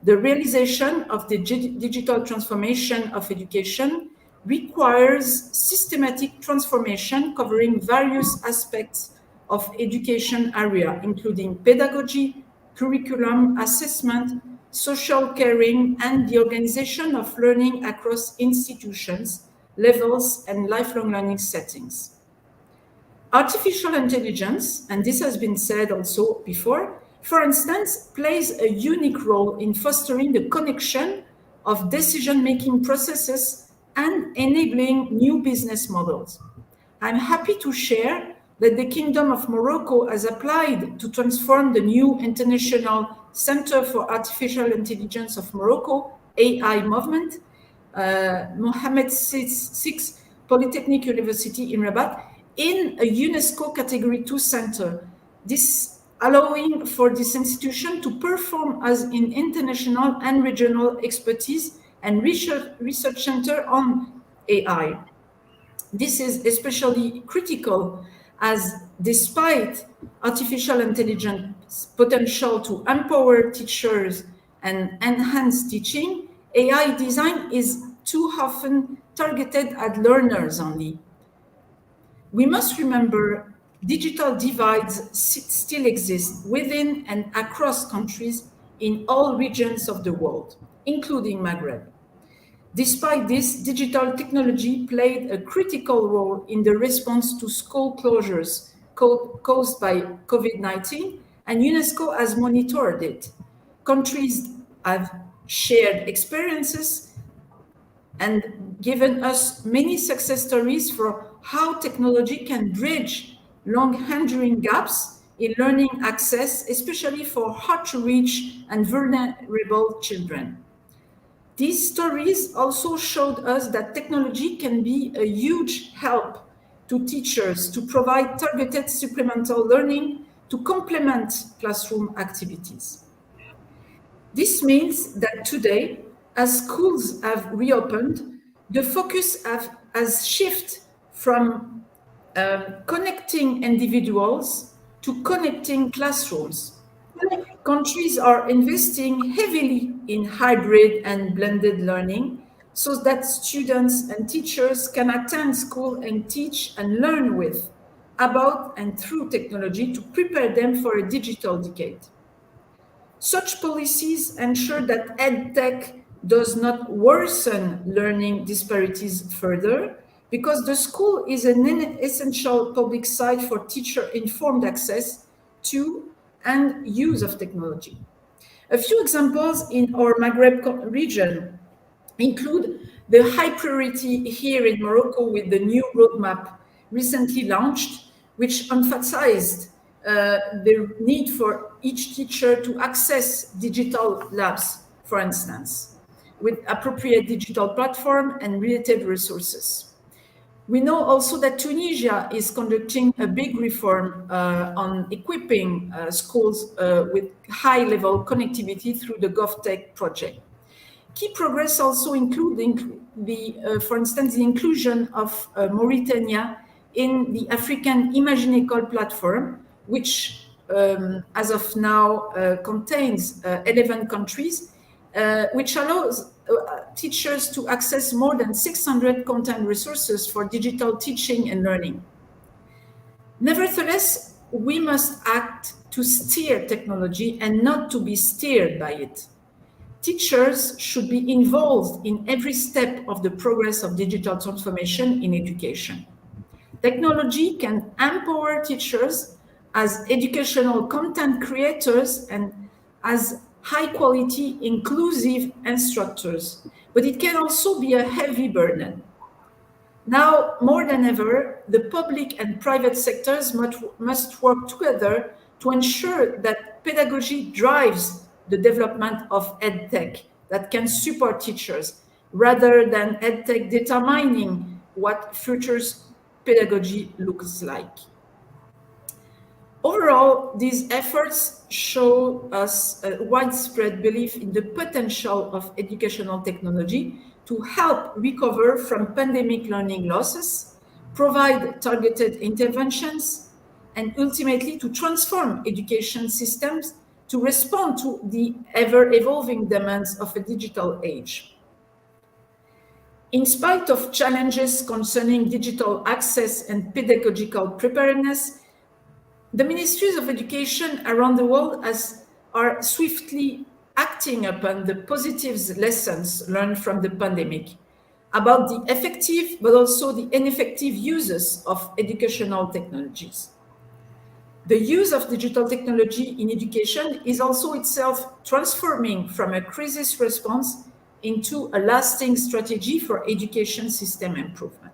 The realization of the digital transformation of education requires systematic transformation covering various aspects of education area, including pedagogy, curriculum, assessment, social caring, and the organization of learning across institutions, levels, and lifelong learning settings. Artificial intelligence, and this has been said also before, for instance, plays a unique role in fostering the connection of decision-making processes and enabling new business models. I'm happy to share that the Kingdom of Morocco has applied to transform the new International Center for Artificial Intelligence of Morocco, AI movement, Mohammed VI Polytechnic University in Rabat, in a UNESCO Category 2 center. This allowing for this institution to perform as an international and regional expertise and research center on AI. This is especially critical as despite artificial intelligence potential to empower teachers and enhance teaching, AI design is too often targeted at learners only. We must remember digital divides still exist within and across countries in all regions of the world, including Maghreb. Despite this, digital technology played a critical role in the response to school closures caused by COVID-19, and UNESCO has monitored it. Countries have shared experiences and given us many success stories for how technology can bridge long-enduring gaps in learning access, especially for hard-to-reach and vulnerable children. These stories also showed us that technology can be a huge help to teachers to provide targeted supplemental learning to complement classroom activities. This means that today, as schools have reopened, the focus has shifted from connecting individuals to connecting classrooms. Countries are investing heavily in hybrid and blended learning so that students and teachers can attend school and teach and learn with, about, and through technology to prepare them for a digital decade. Such policies ensure that EdTech does not worsen learning disparities further, because the school is an essential public site for teacher-informed access to and use of technology. A few examples in our Maghreb region include the high priority here in Morocco with the new roadmap recently launched, which emphasized the need for each teacher to access digital labs, for instance, with appropriate digital platform and related resources. We know also that Tunisia is conducting a big reform on equipping schools with high-level connectivity through the GovTech project. Key progress also including for instance, the inclusion of Mauritania in the African Imagine-École platform, which as of now contains 11 countries, which allows teachers to access more than 600 content resources for digital teaching and learning. Nevertheless, we must act to steer technology and not to be steered by it. Teachers should be involved in every step of the progress of digital transformation in education. Technology can empower teachers as educational content creators and as high-quality, inclusive instructors, but it can also be a heavy burden. Now, more than ever, the public and private sectors must work together to ensure that pedagogy drives the development of EdTech that can support teachers, rather than EdTech determining what future pedagogy looks like. Overall, these efforts show us a widespread belief in the potential of educational technology to help recover from pandemic learning losses, provide targeted interventions, and ultimately to transform education systems to respond to the ever-evolving demands of a digital age. In spite of challenges concerning digital access and pedagogical preparedness, the ministries of education around the world are swiftly acting upon the positive lessons learned from the pandemic about the effective but also the ineffective uses of educational technologies. The use of digital technology in education is also itself transforming from a crisis response into a lasting strategy for education system improvement.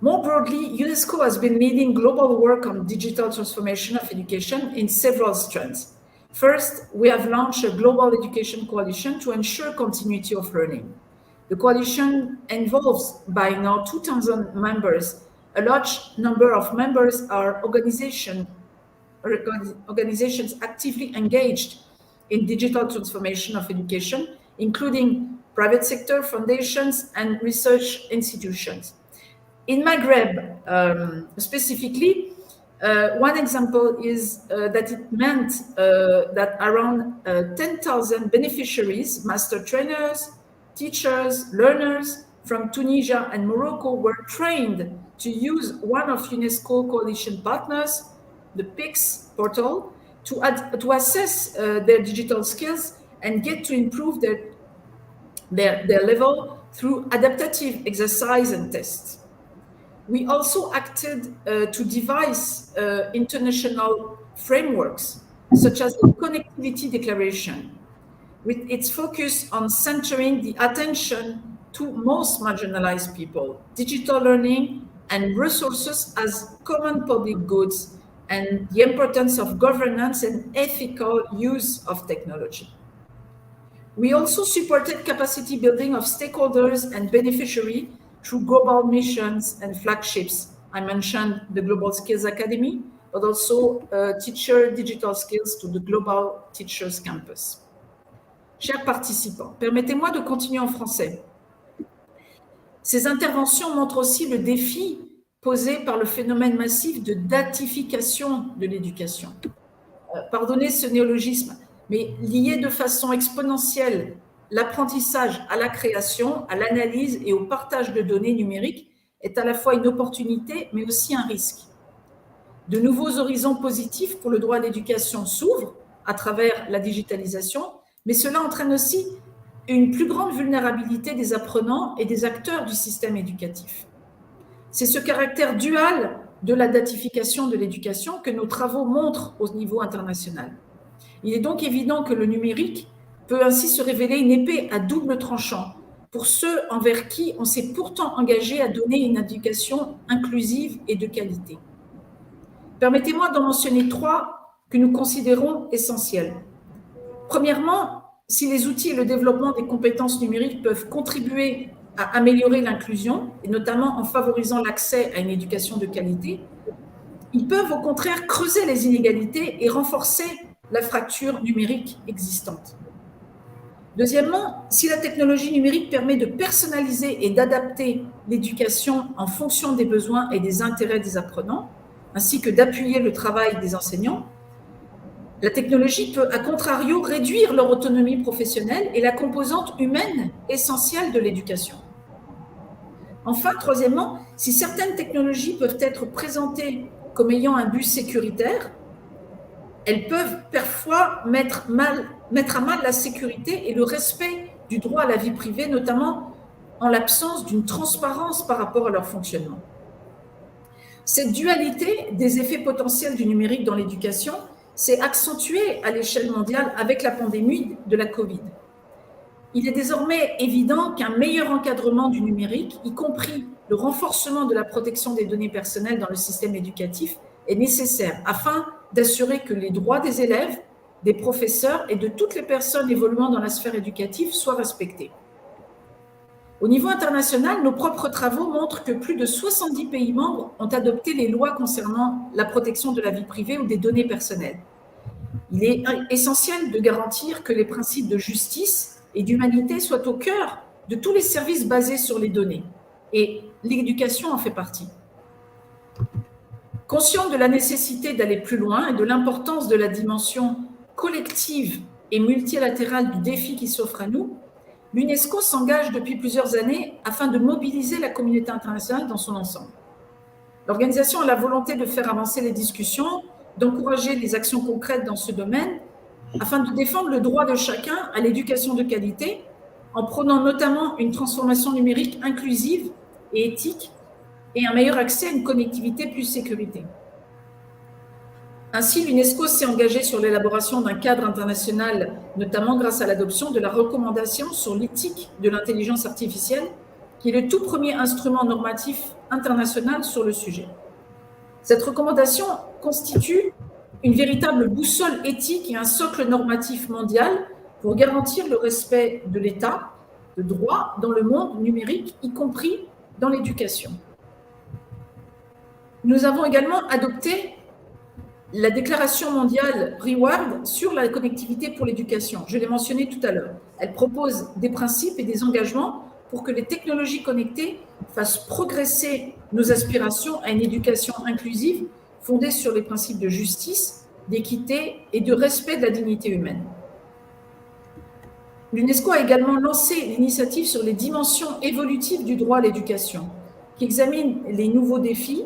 More broadly, UNESCO has been leading global work on digital transformation of education in several strands. First, we have launched a global education coalition to ensure continuity of learning. The coalition involves by now 2,000 members. A large number of members are organizations actively engaged in digital transformation of education, including private sector, foundations, and research institutions. In Maghreb, specifically, one example is that it meant that around 10,000 beneficiaries, master trainers, teachers, learners from Tunisia and Morocco were trained to use one of UNESCO coalition partners, the PICS portal, to assess their digital skills and get to improve their level through adaptive exercise and tests. We also acted to devise international frameworks, such as the Connectivity Declaration, with its focus on centering the attention to most marginalized people, digital learning and resources as common public goods, and the importance of governance and ethical use of technology. We also supported capacity building of stakeholders and beneficiaries through global missions and flagships. I mentioned the Global Skills Academy, but also teacher digital skills to the Global Teachers Campus. Chers participants, permettez-moi de continuer en français. Ces interventions montrent aussi le défi posé par le phénomène massif de datification de l'éducation. Pardonnez ce néologisme, mais lié de façon exponentielle l'apprentissage à la création, à l'analyse et au partage de données numériques est à la fois une opportunité, mais aussi un risque. De nouveaux horizons positifs pour le droit à l'éducation s'ouvrent à travers la digitalisation, mais cela entraîne aussi une plus grande vulnérabilité des apprenants et des acteurs du système éducatif. C'est ce caractère dual de la datification de l'éducation que nos travaux montrent au niveau international. Il est donc évident que le numérique peut ainsi se révéler une épée à double tranchant pour ceux envers qui on s'est pourtant engagé à donner une éducation inclusive et de qualité. Permettez-moi d'en mentionner 3 que nous considérons essentiels. Premièrement, si les outils et le développement des compétences numériques peuvent contribuer à améliorer l'inclusion, et notamment en favorisant l'accès à une éducation de qualité, ils peuvent au contraire creuser les inégalités et renforcer la fracture numérique existante. Deuxièmement, si la technologie numérique permet de personnaliser et d'adapter l'éducation en fonction des besoins et des intérêts des apprenants, ainsi que d'appuyer le travail des enseignants, la technologie peut, à contrario, réduire leur autonomie professionnelle et la composante humaine essentielle de l'éducation. Enfin, troisièmement, si certaines technologies peuvent être présentées comme ayant un but sécuritaire, elles peuvent parfois mettre à mal la sécurité et le respect du droit à la vie privée, notamment en l'absence d'une transparence par rapport à leur fonctionnement. Cette dualité des effets potentiels du numérique dans l'éducation s'est accentuée à l'échelle mondiale avec la pandémie de la Covid. Il est désormais évident qu'un meilleur encadrement du numérique, y compris le renforcement de la protection des données personnelles dans le système éducatif, est nécessaire afin d'assurer que les droits des élèves, des professeurs et de toutes les personnes évoluant dans la sphère éducative soient respectés. Au niveau international, nos propres travaux montrent que plus de 70 pays membres ont adopté les lois concernant la protection de la vie privée ou des données personnelles. Il est essentiel de garantir que les principes de justice et d'humanité soient au cœur de tous les services basés sur les données, et l'éducation en fait partie. Conscient de la nécessité d'aller plus loin et de l'importance de la dimension collective et multilatérale du défi qui s'offre à nous, l'UNESCO s'engage depuis plusieurs années afin de mobiliser la communauté internationale dans son ensemble. L'organisation a la volonté de faire avancer les discussions, d'encourager les actions concrètes dans ce domaine, afin de défendre le droit de chacun à l'éducation de qualité, en prônant notamment une transformation numérique inclusive et éthique et un meilleur accès à une connectivité plus sécurisée. Ainsi, l'UNESCO s'est engagée sur l'élaboration d'un cadre international, notamment grâce à l'adoption de la recommandation sur l'éthique de l'intelligence artificielle, qui est le tout premier instrument normatif international sur le sujet. Cette recommandation constitue une véritable boussole éthique et un socle normatif mondial pour garantir le respect de l'État, de droit dans le monde numérique, y compris dans l'éducation. Nous avons également adopté la déclaration mondiale REWARD sur la connectivité pour l'éducation. Je l'ai mentionné tout à l'heure. Elle propose des principes et des engagements pour que les technologies connectées fassent progresser nos aspirations à une éducation inclusive fondée sur les principes de justice, d'équité et de respect de la dignité humaine. L'UNESCO a également lancé l'initiative sur les dimensions évolutives du droit à l'éducation, qui examine les nouveaux défis,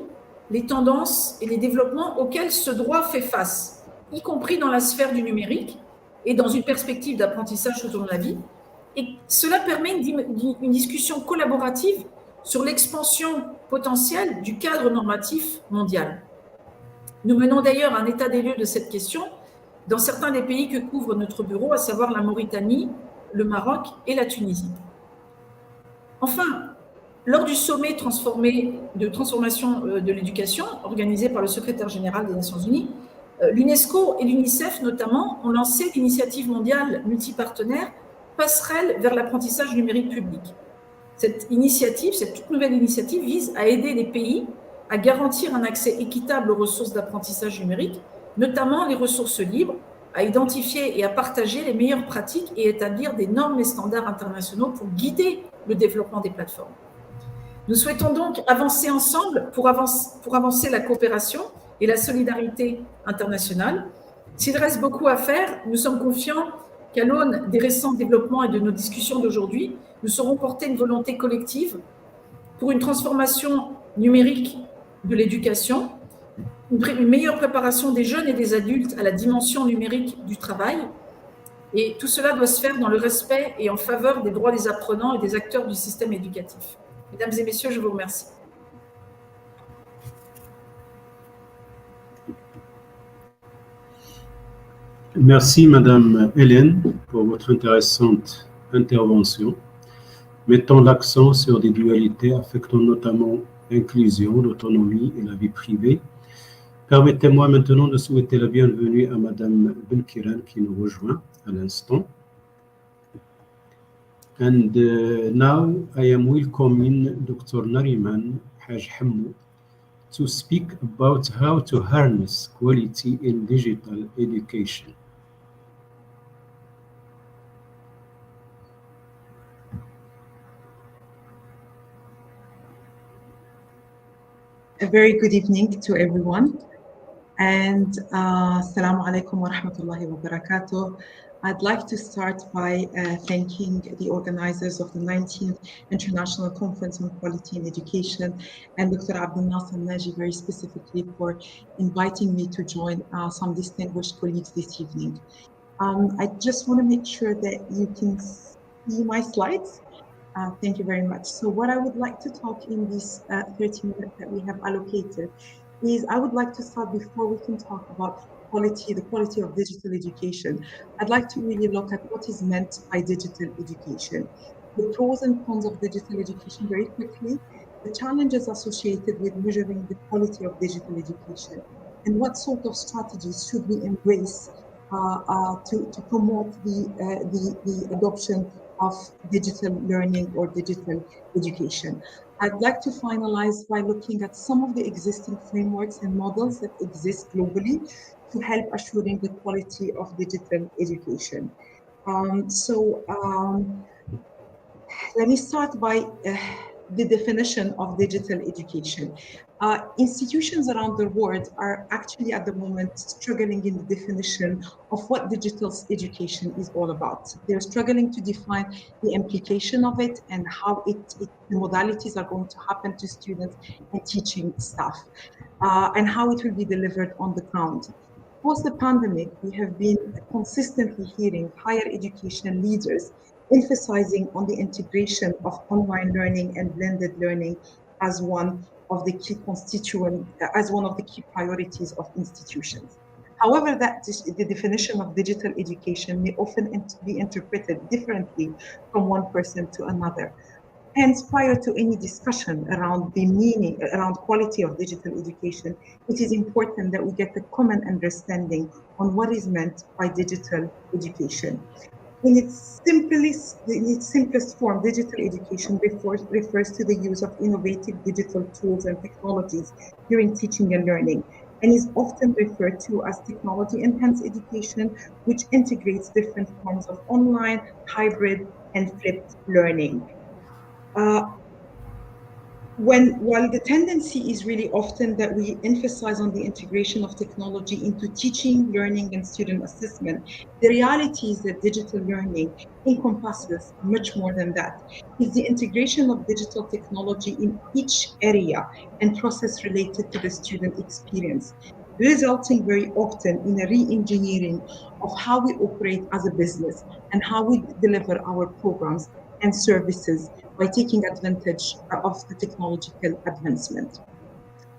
les tendances et les développements auxquels ce droit fait face, y compris dans la sphère du numérique et dans une perspective d'apprentissage tout au long de la vie. Et cela permet une discussion collaborative sur l'expansion potentielle du cadre normatif mondial. Nous menons d'ailleurs un état des lieux de cette question dans certains des pays que couvre notre bureau, à savoir la Mauritanie, le Maroc et la Tunisie. Enfin, lors du sommet de transformation de l'éducation, organisé par le secrétaire général des Nations Unies, l'UNESCO et l'UNICEF notamment ont lancé l'initiative mondiale multipartenaire Passerelle vers l'apprentissage numérique public. Cette toute nouvelle initiative vise à aider les pays à garantir un accès équitable aux ressources d'apprentissage numérique, notamment les ressources libres, à identifier et à partager les meilleures pratiques et établir des normes et standards internationaux pour guider le développement des plateformes. Nous souhaitons donc avancer ensemble pour avancer la coopération et la solidarité internationale. S'il reste beaucoup à faire, nous sommes confiants qu'à l'aune des récents développements et de nos discussions d'aujourd'hui, nous saurons porter une volonté collective pour une transformation numérique de l'éducation, une meilleure préparation des jeunes et des adultes à la dimension numérique du travail. Et tout cela doit se faire dans le respect et en faveur des droits des apprenants et des acteurs du système éducatif. Mesdames et messieurs, je vous remercie. Merci, Madame Hélène, pour votre intéressante intervention, mettant l'accent sur des dualités affectant notamment l'inclusion, l'autonomie et la vie privée. Permettez-moi maintenant de souhaiter la bienvenue à Madame Benkiran qui nous rejoint à l'instant. And now I am welcoming Dr. Nariman Haj Hammou to speak about how to harness quality in digital education. A very good evening to everyone, and Assalamu alaikum wa rahmatullahi wa barakatuh. I'd like to start by thanking the organizers of the 19th International Conference on Quality in Education and Dr. Abdel Nasser Naji very specifically for inviting me to join some distinguished colleagues this evening. I just want to make sure that you can see my slides. Thank you very much. So what I would like to talk in this 30 minutes that we have allocated is I would like to start before we can talk about quality, the quality of digital education. I'd like to really look at what is meant by digital education, the pros and cons of digital education very quickly, the challenges associated with measuring the quality of digital education, and what sort of strategies should we embrace to promote the adoption of digital learning or digital education. I'd like to finalize by looking at some of the existing frameworks and models that exist globally to help assuring the quality of digital education. Let me start by the definition of digital education. Institutions around the world are actually at the moment struggling in the definition of what digital education is all about. They're struggling to define the implication of it and how the modalities are going to happen to students and teaching staff, and how it will be delivered on the ground. Post the pandemic, we have been consistently hearing higher education leaders emphasizing on the integration of online learning and blended learning as one of the key priorities of institutions. However, the definition of digital education may often be interpreted differently from one person to another. Hence, prior to any discussion around the meaning, around quality of digital education, it is important that we get a common understanding on what is meant by digital education. In its simplest form, digital education refers to the use of innovative digital tools and technologies during teaching and learning, and is often referred to as technology-enhanced education, which integrates different forms of online, hybrid, and flipped learning. While the tendency is really often that we emphasize on the integration of technology into teaching, learning, and student assessment, the reality is that digital learning encompasses much more than that. It's the integration of digital technology in each area and process related to the student experience, resulting very often in a re-engineering of how we operate as a business and how we deliver our programs and services by taking advantage of the technological advancement.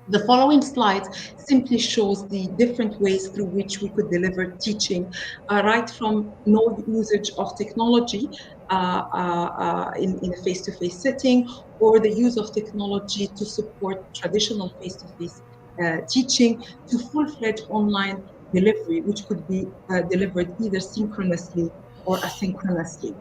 The following slide simply shows the different ways through which we could deliver teaching, right from no usage of technology in a face-to-face setting, or the use of technology to support traditional face-to-face teaching, to full-fledged online delivery, which could be delivered either synchronously or asynchronously.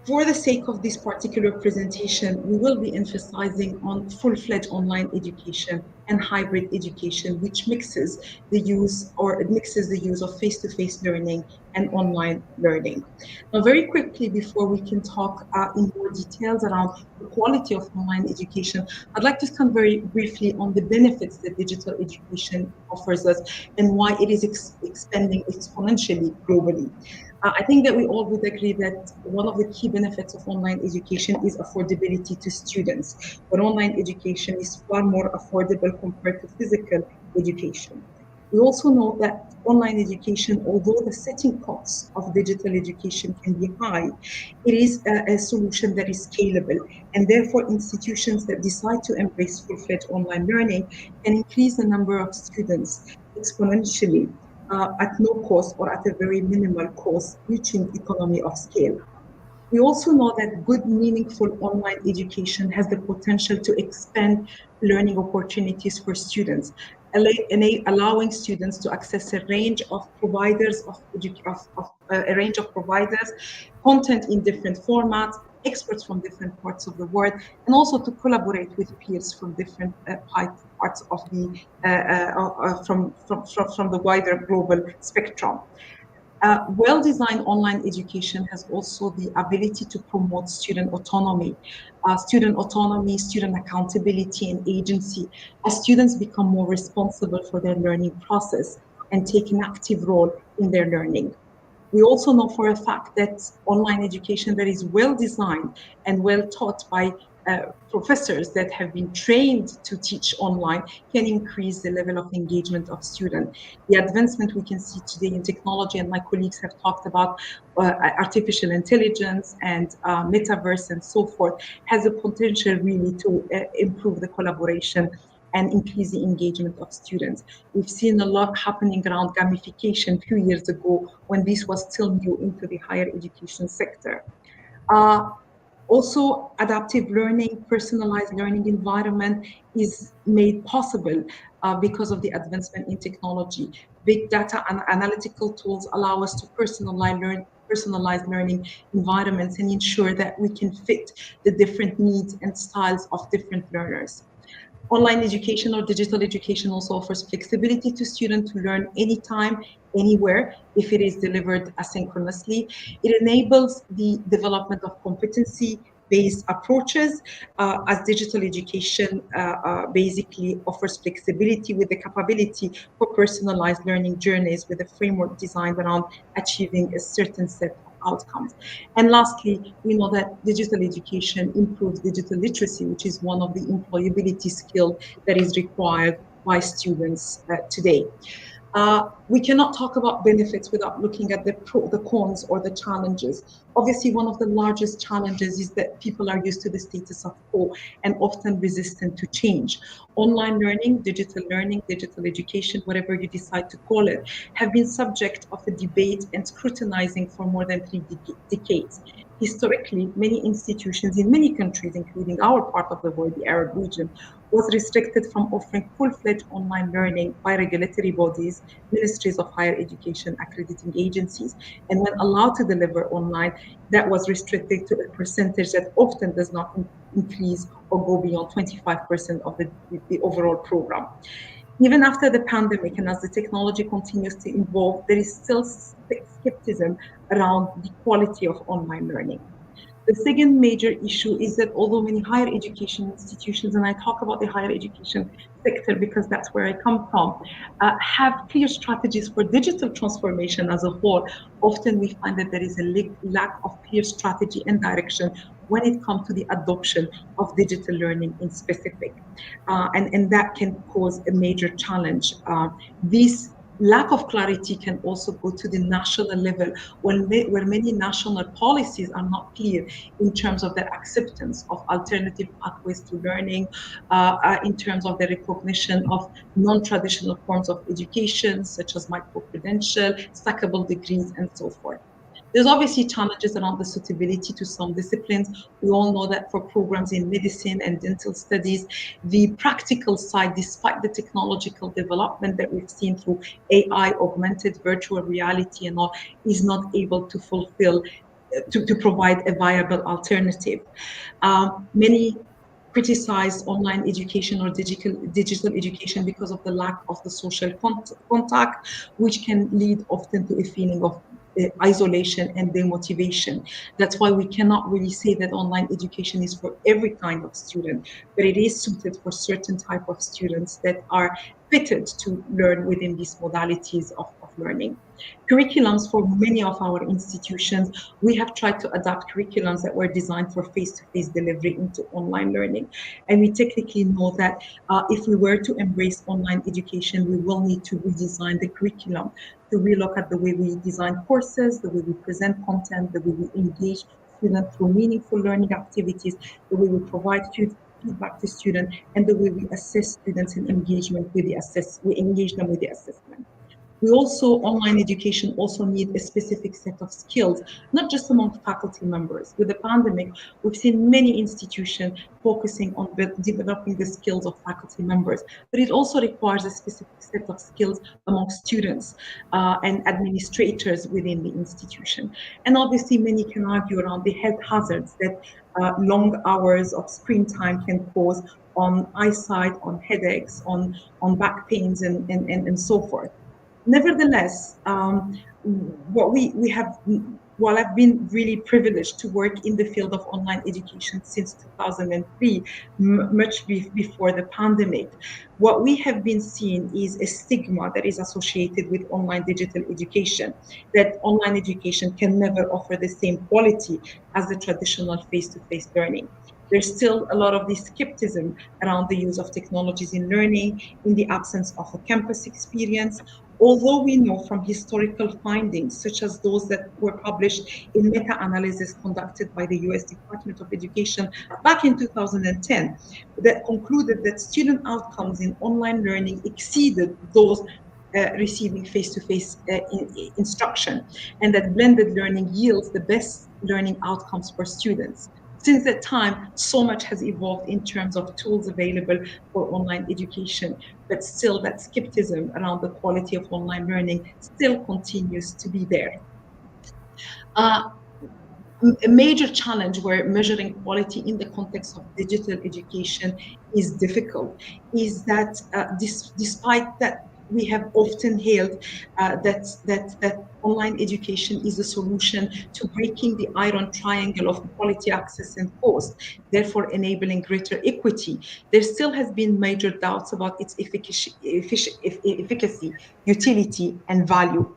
For the sake of this particular presentation, we will be emphasizing on full-fledged online education and hybrid education, which mixes the use of face-to-face learning and online learning. Now, very quickly, before we can talk in more details around the quality of online education, I'd like to come very briefly on the benefits that digital education offers us and why it is expanding exponentially globally. I think that we all would agree that one of the key benefits of online education is affordability to students, but online education is far more affordable compared to physical education. We also know that online education, although the setting costs of digital education can be high, it is a solution that is scalable, and therefore institutions that decide to embrace full-fledged online learning can increase the number of students exponentially at no cost or at a very minimal cost, reaching economy of scale. We also know that good, meaningful online education has the potential to expand learning opportunities for students, allowing students to access a range of providers content in different formats, experts from different parts of the world, and also to collaborate with peers from different parts of the from the wider global spectrum. Well-designed online education has also the ability to promote student autonomy, student accountability, and agency as students become more responsible for their learning process and take an active role in their learning. We also know for a fact that online education that is well designed and well taught by professors that have been trained to teach online can increase the level of engagement of students. The advancement we can see today in technology, and my colleagues have talked about artificial intelligence and metaverse and so forth, has the potential really to improve the collaboration and increase the engagement of students. We've seen a lot happening around gamification a few years ago when this was still new into the higher education sector. Also, adaptive learning, personalized learning environment is made possible because of the advancement in technology. Big data and analytical tools allow us to personalized learning environments and ensure that we can fit the different needs and styles of different learners. Online education or digital education also offers flexibility to students to learn anytime, anywhere, if it is delivered asynchronously. It enables the development of competency-based approaches, as digital education basically offers flexibility with the capability for personalized learning journeys with a framework designed around achieving a certain set of outcomes. And lastly, we know that digital education improves digital literacy, which is one of the employability skills that is required by students today. We cannot talk about benefits without looking at the cons or the challenges. Obviously, one of the largest challenges is that people are used to the status of quo and often resistant to change. Online learning, digital education, whatever you decide to call it, have been subject of a debate and scrutinizing for more than 3 decades. Historically, many institutions in many countries, including our part of the world, the Arab region, was restricted from offering full-fledged online learning by regulatory bodies, ministries of higher education, accrediting agencies. And when allowed to deliver online, that was restricted to a percentage that often does not increase or go beyond 25% of the overall program. Even after the pandemic and as the technology continues to evolve, there is still skepticism around the quality of online learning. The second major issue is that although many higher education institutions, and I talk about the higher education sector because that's where I come from, have clear strategies for digital transformation as a whole, often we find that there is a lack of clear strategy and direction when it comes to the adoption of digital learning in specific. And that can cause a major challenge. This lack of clarity can also go to the national level where many national policies are not clear in terms of their acceptance of alternative pathways to learning, in terms of the recognition of non-traditional forms of education, such as micro-credential, stackable degrees, and so forth. There's obviously challenges around the suitability to some disciplines. We all know that for programs in medicine and dental studies, the practical side, despite the technological development that we've seen through AI, augmented virtual reality and all, is not able to fulfill, to provide a viable alternative. Many criticize online education or digital education because of the lack of the social contact, which can lead often to a feeling of isolation and demotivation. That's why we cannot really say that online education is for every kind of student, but it is suited for certain type of students that are fitted to learn within these modalities of learning. Curriculums for many of our institutions, we have tried to adapt curriculums that were designed for face-to-face delivery into online learning. And we technically know that if we were to embrace online education, we will need to redesign the curriculum to relook at the way we design courses, the way we present content, the way we engage students through meaningful learning activities, the way we provide feedback to students, and the way we assess students in engagement with we engage them with the assessment. We also, online education also need a specific set of skills, not just among faculty members. With the pandemic, we've seen many institutions focusing on developing the skills of faculty members, but it also requires a specific set of skills among students and administrators within the institution. And obviously, many can argue around the health hazards that long hours of screen time can cause on eyesight, on headaches, on back pains, and so forth. Nevertheless, what we have, while I've been really privileged to work in the field of online education since 2003, much before the pandemic, what we have been seeing is a stigma that is associated with online digital education, that online education can never offer the same quality as the traditional face-to-face learning. There's still a lot of this skepticism around the use of technologies in learning in the absence of a campus experience. Although we know from historical findings, such as those that were published in meta-analysis conducted by the US Department of Education back in 2010, that concluded that student outcomes in online learning exceeded those receiving face-to-face instruction, and that blended learning yields the best learning outcomes for students. Since that time, so much has evolved in terms of tools available for online education, but still that skepticism around the quality of online learning still continues to be there. a major challenge where measuring quality in the context of digital education is difficult is that despite that we have often hailed that online education is a solution to breaking the iron triangle of quality, access, and cost, therefore enabling greater equity. There still has been major doubts about its efficacy, utility, and value.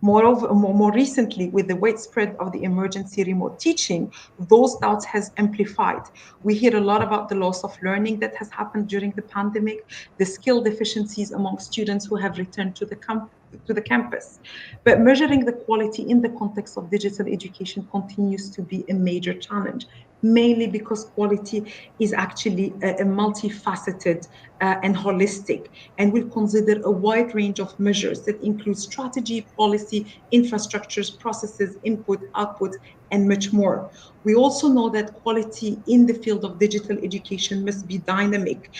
Moreover, more recently, with the widespread of the emergency remote teaching, those doubts has amplified. We hear a lot about the loss of learning that has happened during the pandemic, the skill deficiencies among students who have returned to the campus. But measuring the quality in the context of digital education continues to be a major challenge, mainly because quality is actually a multifaceted and holistic, and will consider a wide range of measures that include strategy, policy, infrastructures, processes, input, output, and much more. We also know that quality in the field of digital education must be dynamic,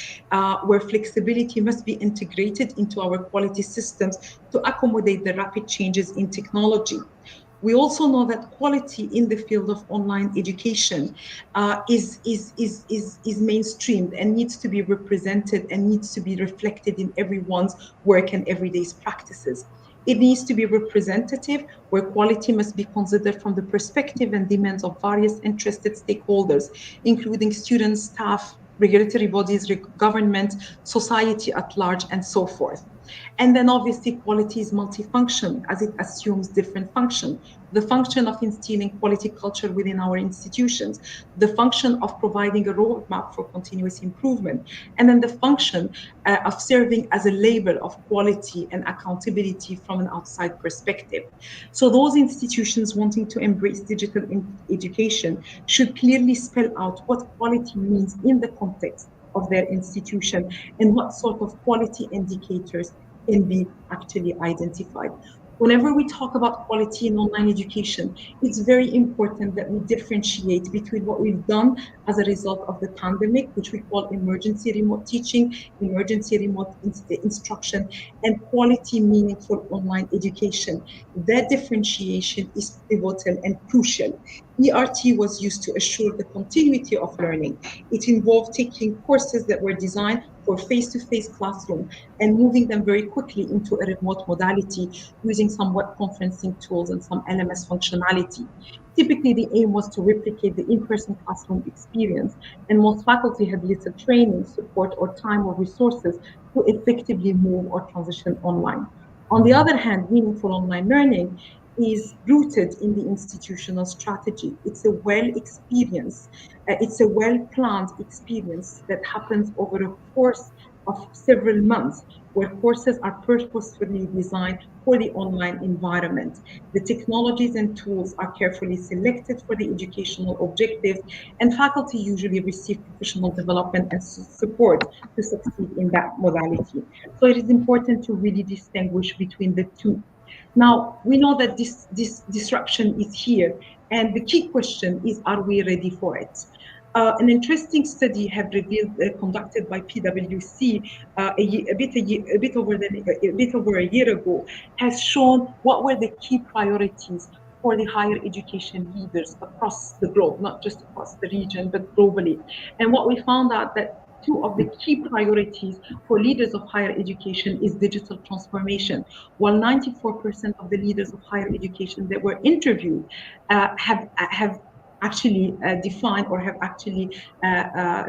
where flexibility must be integrated into our quality systems to accommodate the rapid changes in technology. We also know that quality in the field of online education is mainstreamed and needs to be represented and needs to be reflected in everyone's work and everyday practices. It needs to be representative, where quality must be considered from the perspective and demands of various interested stakeholders, including students, staff, regulatory bodies, government, society at large, and so forth. And then obviously quality is multifunction as it assumes different functions. The function of instilling quality culture within our institutions, the function of providing a roadmap for continuous improvement, and then the function of serving as a label of quality and accountability from an outside perspective. So those institutions wanting to embrace digital education should clearly spell out what quality means in the context of their institution and what sort of quality indicators can be actually identified. Whenever we talk about quality in online education, it's very important that we differentiate between what we've done as a result of the pandemic, which we call emergency remote teaching, emergency remote instruction, and quality meaningful online education. That differentiation is pivotal and crucial. ERT was used to assure the continuity of learning. It involved taking courses that were designed for face-to-face classroom and moving them very quickly into a remote modality using some web conferencing tools and some LMS functionality. Typically, the aim was to replicate the in-person classroom experience, and most faculty had little training, support, or time or resources to effectively move or transition online. On the other hand, meaningful online learning is rooted in the institutional strategy. It's a it's a well-planned experience that happens over a course of several months, where courses are purposefully designed for the online environment. The technologies and tools are carefully selected for the educational objectives, and faculty usually receive professional development and support to succeed in that modality. So it is important to really distinguish between the two. Now, we know that this disruption is here, and the key question is, are we ready for it? An interesting study have revealed, conducted by PwC a bit over a year ago, has shown what were the key priorities for the higher education leaders across the globe, not just across the region, but globally. And what we found out that two of the key priorities for leaders of higher education is digital transformation. While 94% of the leaders of higher education that were interviewed have actually defined or have actually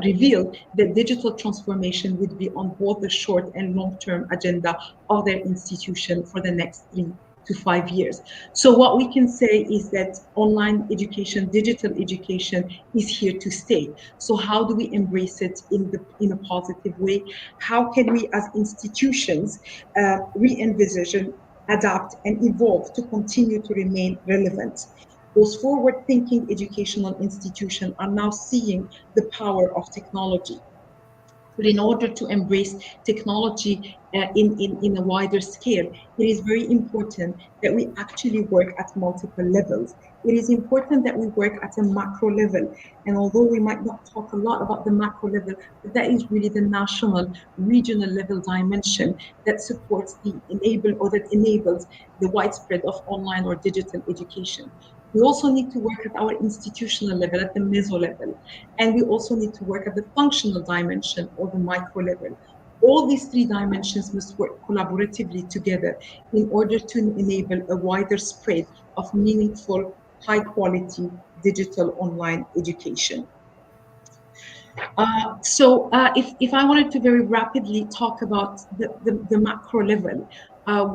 revealed that digital transformation would be on both the short and long-term agenda of their institution for the next 3 to 5 years. So what we can say is that online education, digital education is here to stay. So how do we embrace it in a positive way? How can we as institutions re-envision, adapt, and evolve to continue to remain relevant? Those forward-thinking educational institutions are now seeing the power of technology. But in order to embrace technology in a wider scale, it is very important that we actually work at multiple levels. It is important that we work at a macro level. And although we might not talk a lot about the macro level, but that is really the national, regional level dimension that supports that enables the widespread of online or digital education. We also need to work at our institutional level, at the meso level. And we also need to work at the functional dimension or the micro level. All these three dimensions must work collaboratively together in order to enable a wider spread of meaningful, high quality digital online education. If I wanted to very rapidly talk about the macro level,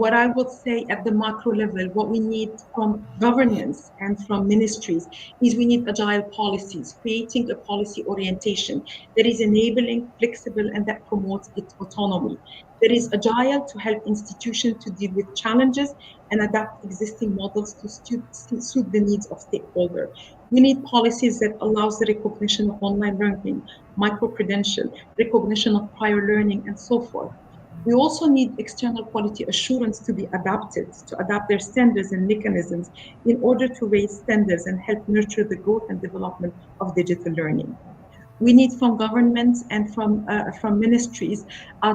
what I would say at the macro level, what we need from governance and from ministries is we need agile policies, creating a policy orientation that is enabling, flexible, and that promotes its autonomy. That is agile to help institutions to deal with challenges and adapt existing models to suit the needs of stakeholders. We need policies that allows the recognition of online learning, micro-credential, recognition of prior learning, and so forth. We also need external quality assurance to be adapted, to adapt their standards and mechanisms in order to raise standards and help nurture the growth and development of digital learning. We need from governments and from ministries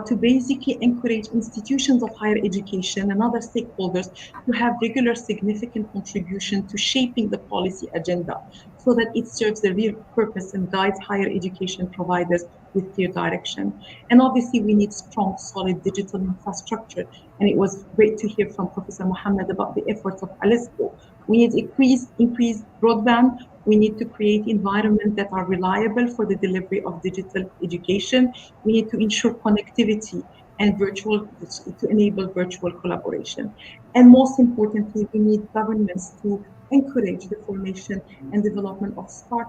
to basically encourage institutions of higher education and other stakeholders to have regular significant contribution to shaping the policy agenda so that it serves the real purpose and guides higher education providers with clear direction. And obviously we need strong, solid digital infrastructure. And it was great to hear from Professor Mohammed about the efforts of ALESPO. We need increased broadband. We need to create environments that are reliable for the delivery of digital education. We need to ensure connectivity and to enable virtual collaboration. And most importantly, we need governments to encourage the formation and development of smart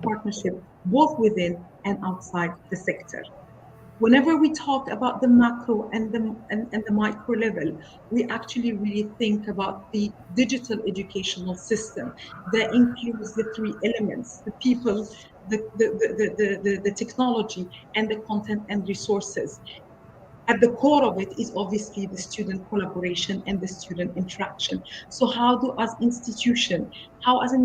partnership, both within and outside the sector. Whenever we talk about the macro and the micro level, we actually really think about the digital educational system that includes the three elements: the people, the technology, and the content and resources. At the core of it is obviously the student collaboration and the student interaction. So how as an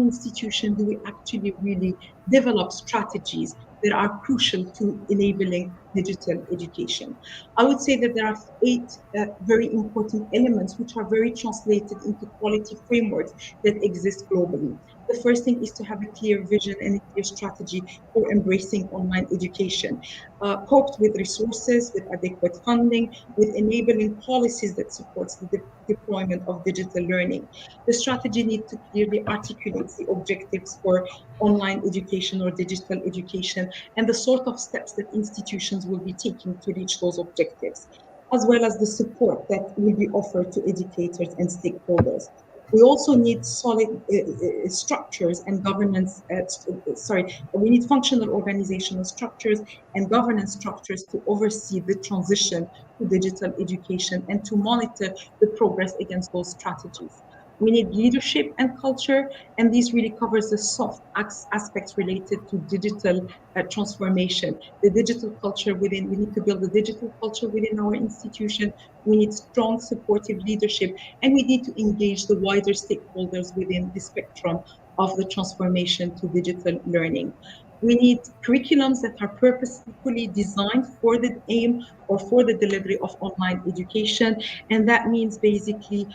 institution do we actually really develop strategies that are crucial to enabling digital education? I would say that there are 8 very important elements which are very translated into quality frameworks that exist globally. The first thing is to have a clear vision and a clear strategy for embracing online education, coped with resources, with adequate funding, with enabling policies that supports the deployment of digital learning. The strategy needs to clearly articulate the objectives for online education or digital education and the sort of steps that institutions will be taking to reach those objectives, as well as the support that will be offered to educators and stakeholders. We also need solid structures and governance, we need functional organizational structures and governance structures to oversee the transition to digital education and to monitor the progress against those strategies. We need leadership and culture, and this really covers the soft aspects related to digital transformation. The digital culture we need to build a digital culture within our institution. We need strong supportive leadership, and we need to engage the wider stakeholders within the spectrum of the transformation to digital learning. We need curriculums that are purposefully designed for the aim or for the delivery of online education, and that means basically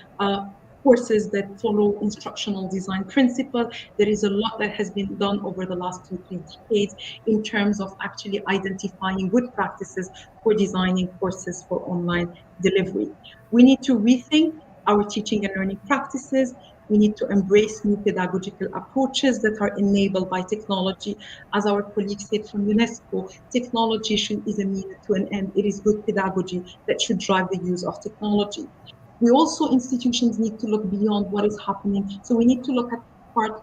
courses that follow instructional design principle. There is a lot that has been done over the last 2-3 decades in terms of actually identifying good practices for designing courses for online delivery. We need to rethink our teaching and learning practices. We need to embrace new pedagogical approaches that are enabled by technology. As our colleague said from UNESCO, technology is a means to an end. It is good pedagogy that should drive the use of technology. We also, institutions need to look beyond what is happening. So we need to look at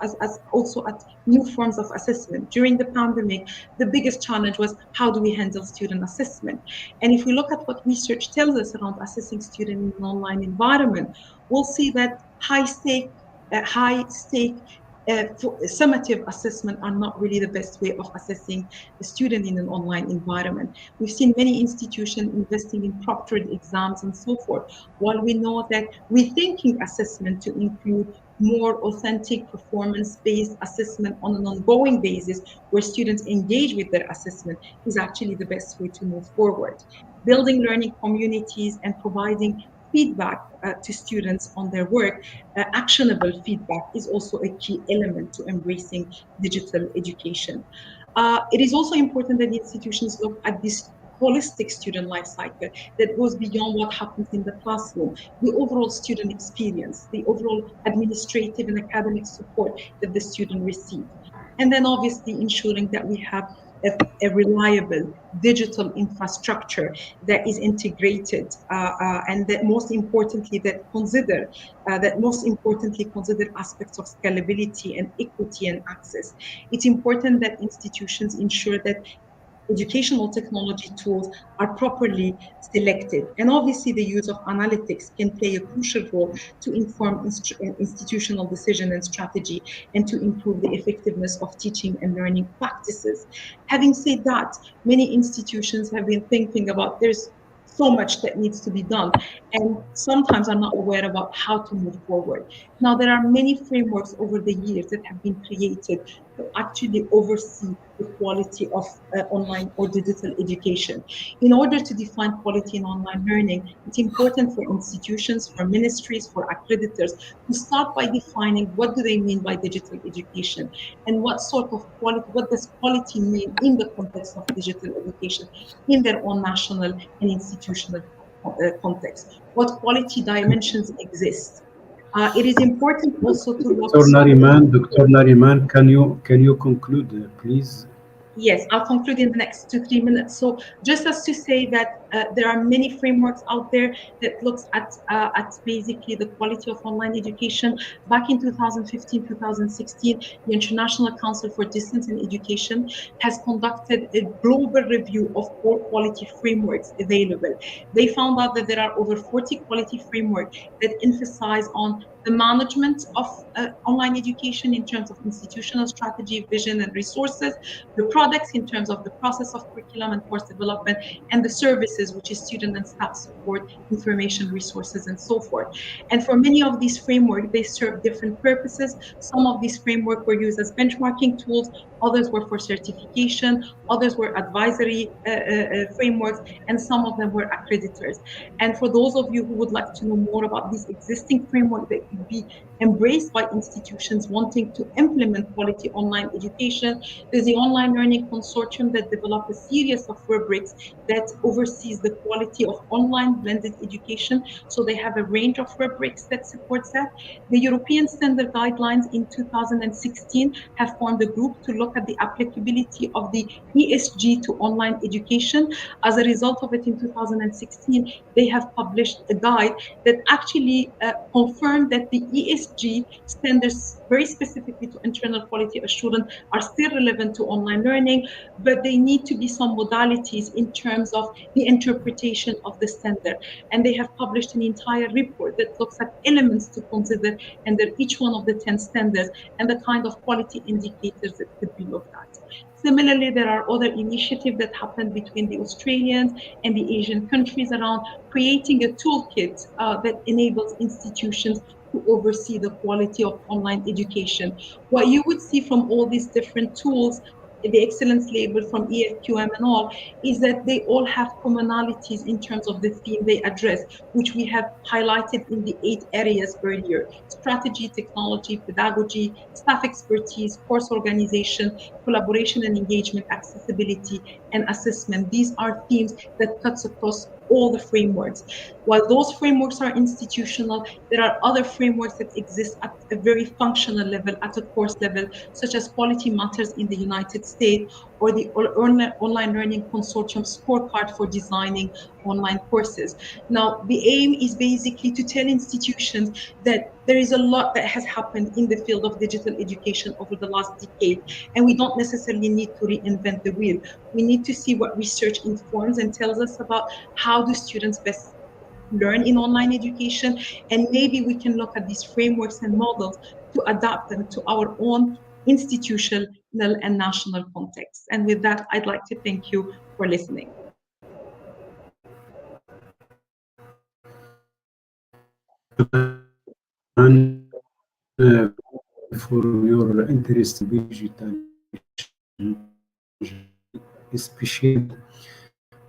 as also at new forms of assessment. During the pandemic, the biggest challenge was how do we handle student assessment? And if we look at what research tells us around assessing students in an online environment, we'll see that high stake summative assessment are not really the best way of assessing a student in an online environment. We've seen many institutions investing in proctored exams and so forth, while we know that rethinking assessment to include more authentic performance-based assessment on an ongoing basis where students engage with their assessment is actually the best way to move forward. Building learning communities and providing feedback to students on their work, actionable feedback is also a key element to embracing digital education. It is also important that the institutions look at this holistic student life cycle that goes beyond what happens in the classroom, the overall student experience, the overall administrative and academic support that the student receives. And then obviously ensuring that we have a reliable digital infrastructure that is integrated and that most importantly consider aspects of scalability and equity and access. It's important that institutions ensure that educational technology tools are properly selected. And obviously, the use of analytics can play a crucial role to inform institutional decision and strategy and to improve the effectiveness of teaching and learning practices. Having said that, many institutions have been thinking about there's so much that needs to be done, and sometimes are not aware about how to move forward. Now, there are many frameworks over the years that have been created to actually oversee the quality of online or digital education. In order to define quality in online learning, it's important for institutions, for ministries, for accreditors to start by defining what do they mean by digital education and what sort of quality, what does quality mean in the context of digital education in their own national and institutional context. What quality dimensions exist? It is important also to look. Dr. Nariman, can you conclude, please? Yes, I'll conclude in the next 2-3 minutes. So just as to say that there are many frameworks out there that looks at basically the quality of online education. Back in 2015, 2016, the International Council for Distance in Education has conducted a global review of all quality frameworks available. They found out that there are over 40 quality frameworks that emphasize on the management of online education in terms of institutional strategy, vision, and resources, the products in terms of the process of curriculum and course development, and the services, which is student and staff support, information resources, and so forth. And for many of these frameworks, they serve different purposes. Some of these frameworks were used as benchmarking tools, others were for certification, others were advisory frameworks, and some of them were accreditors. And for those of you who would like to know more about these existing frameworks that could be embraced by institutions wanting to implement quality online education, there's the Online Learning Consortium that developed a series of rubrics that oversees the quality of online blended education. So they have a range of rubrics that supports that. The European Standard Guidelines in 2016 have formed a group to look at the applicability of the ESG to online education. As a result of it, in 2016, they have published a guide that actually confirmed that the ESG standards, very specifically to internal quality assurance, are still relevant to online learning, but they need to be some modalities in terms of the interpretation of the standard. And they have published an entire report that looks at elements to consider under each one of the 10 standards and the kind of quality indicators that could be looked at. Similarly, there are other initiatives that happen between the Australians and the Asian countries around creating a toolkit that enables institutions to oversee the quality of online education. What you would see from all these different tools, the excellence label from EFQM and all, is that they all have commonalities in terms of the theme they address, which we have highlighted in the 8 areas earlier: strategy, technology, pedagogy, staff expertise, course organization, collaboration and engagement, accessibility, and assessment. These are themes that cuts across all the frameworks. While those frameworks are institutional, there are other frameworks that exist at a very functional level, at a course level, such as Quality Matters in the United States, or the Online Learning Consortium scorecard for designing online courses. Now, the aim is basically to tell institutions that there is a lot that has happened in the field of digital education over the last decade, and we don't necessarily need to reinvent the wheel. We need to see what research informs and tells us about how do students best learn in online education, and maybe we can look at these frameworks and models to adapt them to our own institutional and national context. And with that, I'd like to thank you for listening. And for your interest in digital, especially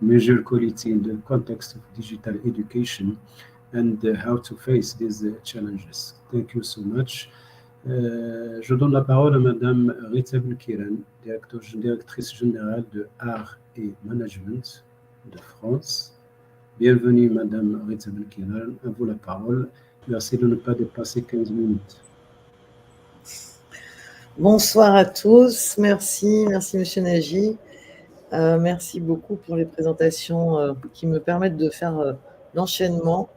measure quality in the context of digital education. and how to face these challenges. Thank you so much. Je donne la parole à Madame Rita Belkiran, directrice générale de Art et Management de France. Bienvenue, Madame Rita Belkiran. À vous la parole. Merci de ne pas dépasser 15 minutes. Bonsoir à tous. Merci Monsieur Nagy. Merci beaucoup pour les présentations qui me permettent de faire l'enchaînement.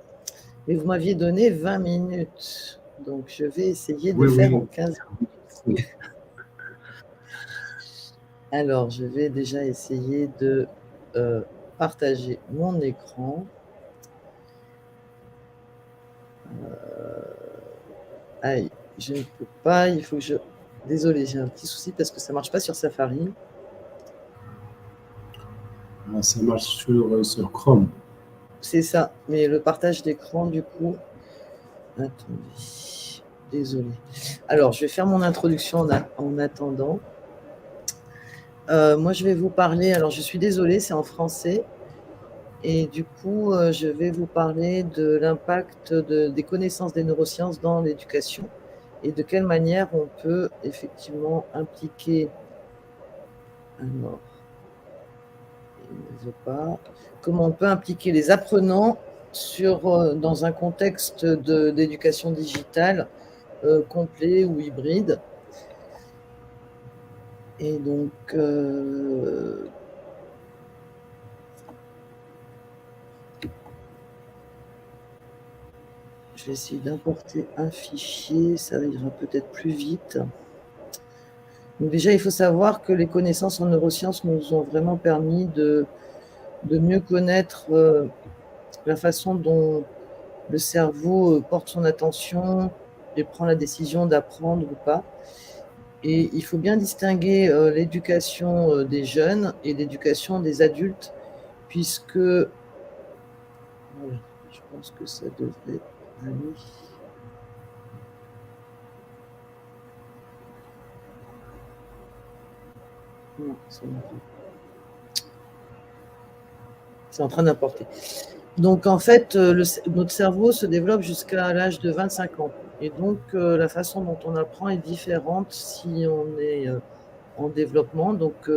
Et vous m'aviez donné 20 minutes. Donc, je vais essayer de faire en 15 minutes. Alors, je vais déjà essayer de partager mon écran. Aïe, je ne peux pas. Il faut que je... Désolée, j'ai un petit souci parce que ça ne marche pas sur Safari. Ah, ça marche sur Chrome. C'est ça, mais le partage d'écran, du coup... Attendez, désolé. Alors, je vais faire mon introduction en attendant. Moi, je vais vous parler... Alors, je suis désolée, c'est en français. Et du coup, je vais vous parler de l'impact des connaissances des neurosciences dans l'éducation et de quelle manière on peut effectivement impliquer... Alors, il ne veut pas... Comment on peut impliquer les apprenants dans un contexte d'éducation digitale complet ou hybride. Et donc, je vais essayer d'importer un fichier, ça ira peut-être plus vite. Donc déjà, il faut savoir que les connaissances en neurosciences nous ont vraiment permis de mieux connaître la façon dont le cerveau porte son attention et prend la décision d'apprendre ou pas. Et il faut bien distinguer l'éducation des jeunes et l'éducation des adultes, puisque, voilà, je pense que ça devrait aller. Non, c'est en train d'importer. Donc, en fait, notre cerveau se développe jusqu'à l'âge de 25 ans. Et donc, la façon dont on apprend est différente si on est en développement. Donc,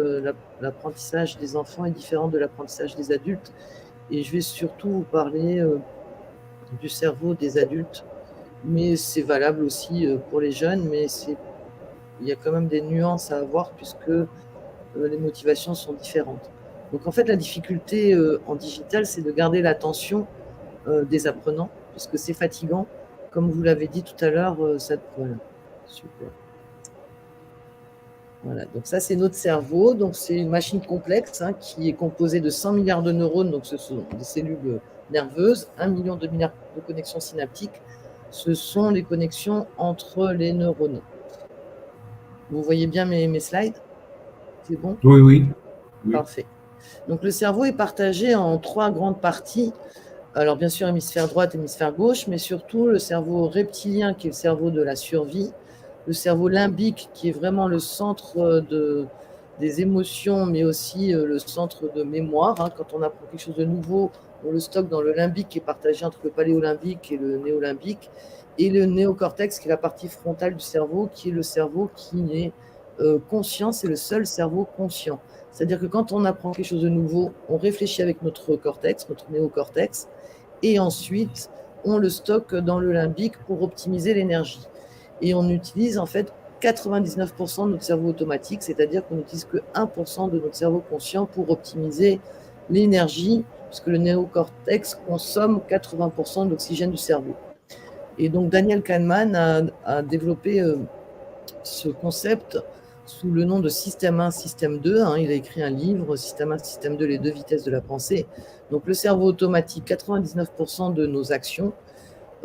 l'apprentissage des enfants est différent de l'apprentissage des adultes. Et je vais surtout vous parler du cerveau des adultes. Mais c'est valable aussi pour les jeunes. Mais il y a quand même des nuances à avoir puisque les motivations sont différentes. Donc, en fait, la difficulté en digital, c'est de garder l'attention des apprenants, puisque c'est fatigant. Comme vous l'avez dit tout à l'heure, voilà, super. Voilà, donc ça, c'est notre cerveau. Donc, c'est une machine complexe qui est composée de 100 milliards de neurones. Donc, ce sont des cellules nerveuses, 1 million de milliards de connexions synaptiques. Ce sont les connexions entre les neurones. Vous voyez bien mes slides? C'est bon? Oui. Parfait. Donc, le cerveau est partagé en 3 grandes parties. Alors, bien sûr, hémisphère droite, hémisphère gauche, mais surtout le cerveau reptilien, qui est le cerveau de la survie, le cerveau limbique, qui est vraiment le centre des émotions, mais aussi le centre de mémoire. Quand on apprend quelque chose de nouveau, on le stocke dans le limbique, qui est partagé entre le paléolimbique et le néolimbique, et le néocortex, qui est la partie frontale du cerveau, qui est le cerveau qui est conscient, c'est le seul cerveau conscient. C'est-à-dire que quand on apprend quelque chose de nouveau, on réfléchit avec notre cortex, notre néocortex, et ensuite, on le stocke dans le limbique pour optimiser l'énergie. Et on utilise en fait 99% de notre cerveau automatique, c'est-à-dire qu'on n'utilise que 1% de notre cerveau conscient pour optimiser l'énergie, puisque le néocortex consomme 80% de l'oxygène du cerveau. Et donc, Daniel Kahneman a développé ce concept sous le nom de système 1, système 2. Il a écrit un livre, Système 1, système 2, les 2 vitesses de la pensée. Donc, le cerveau automatique, 99% de nos actions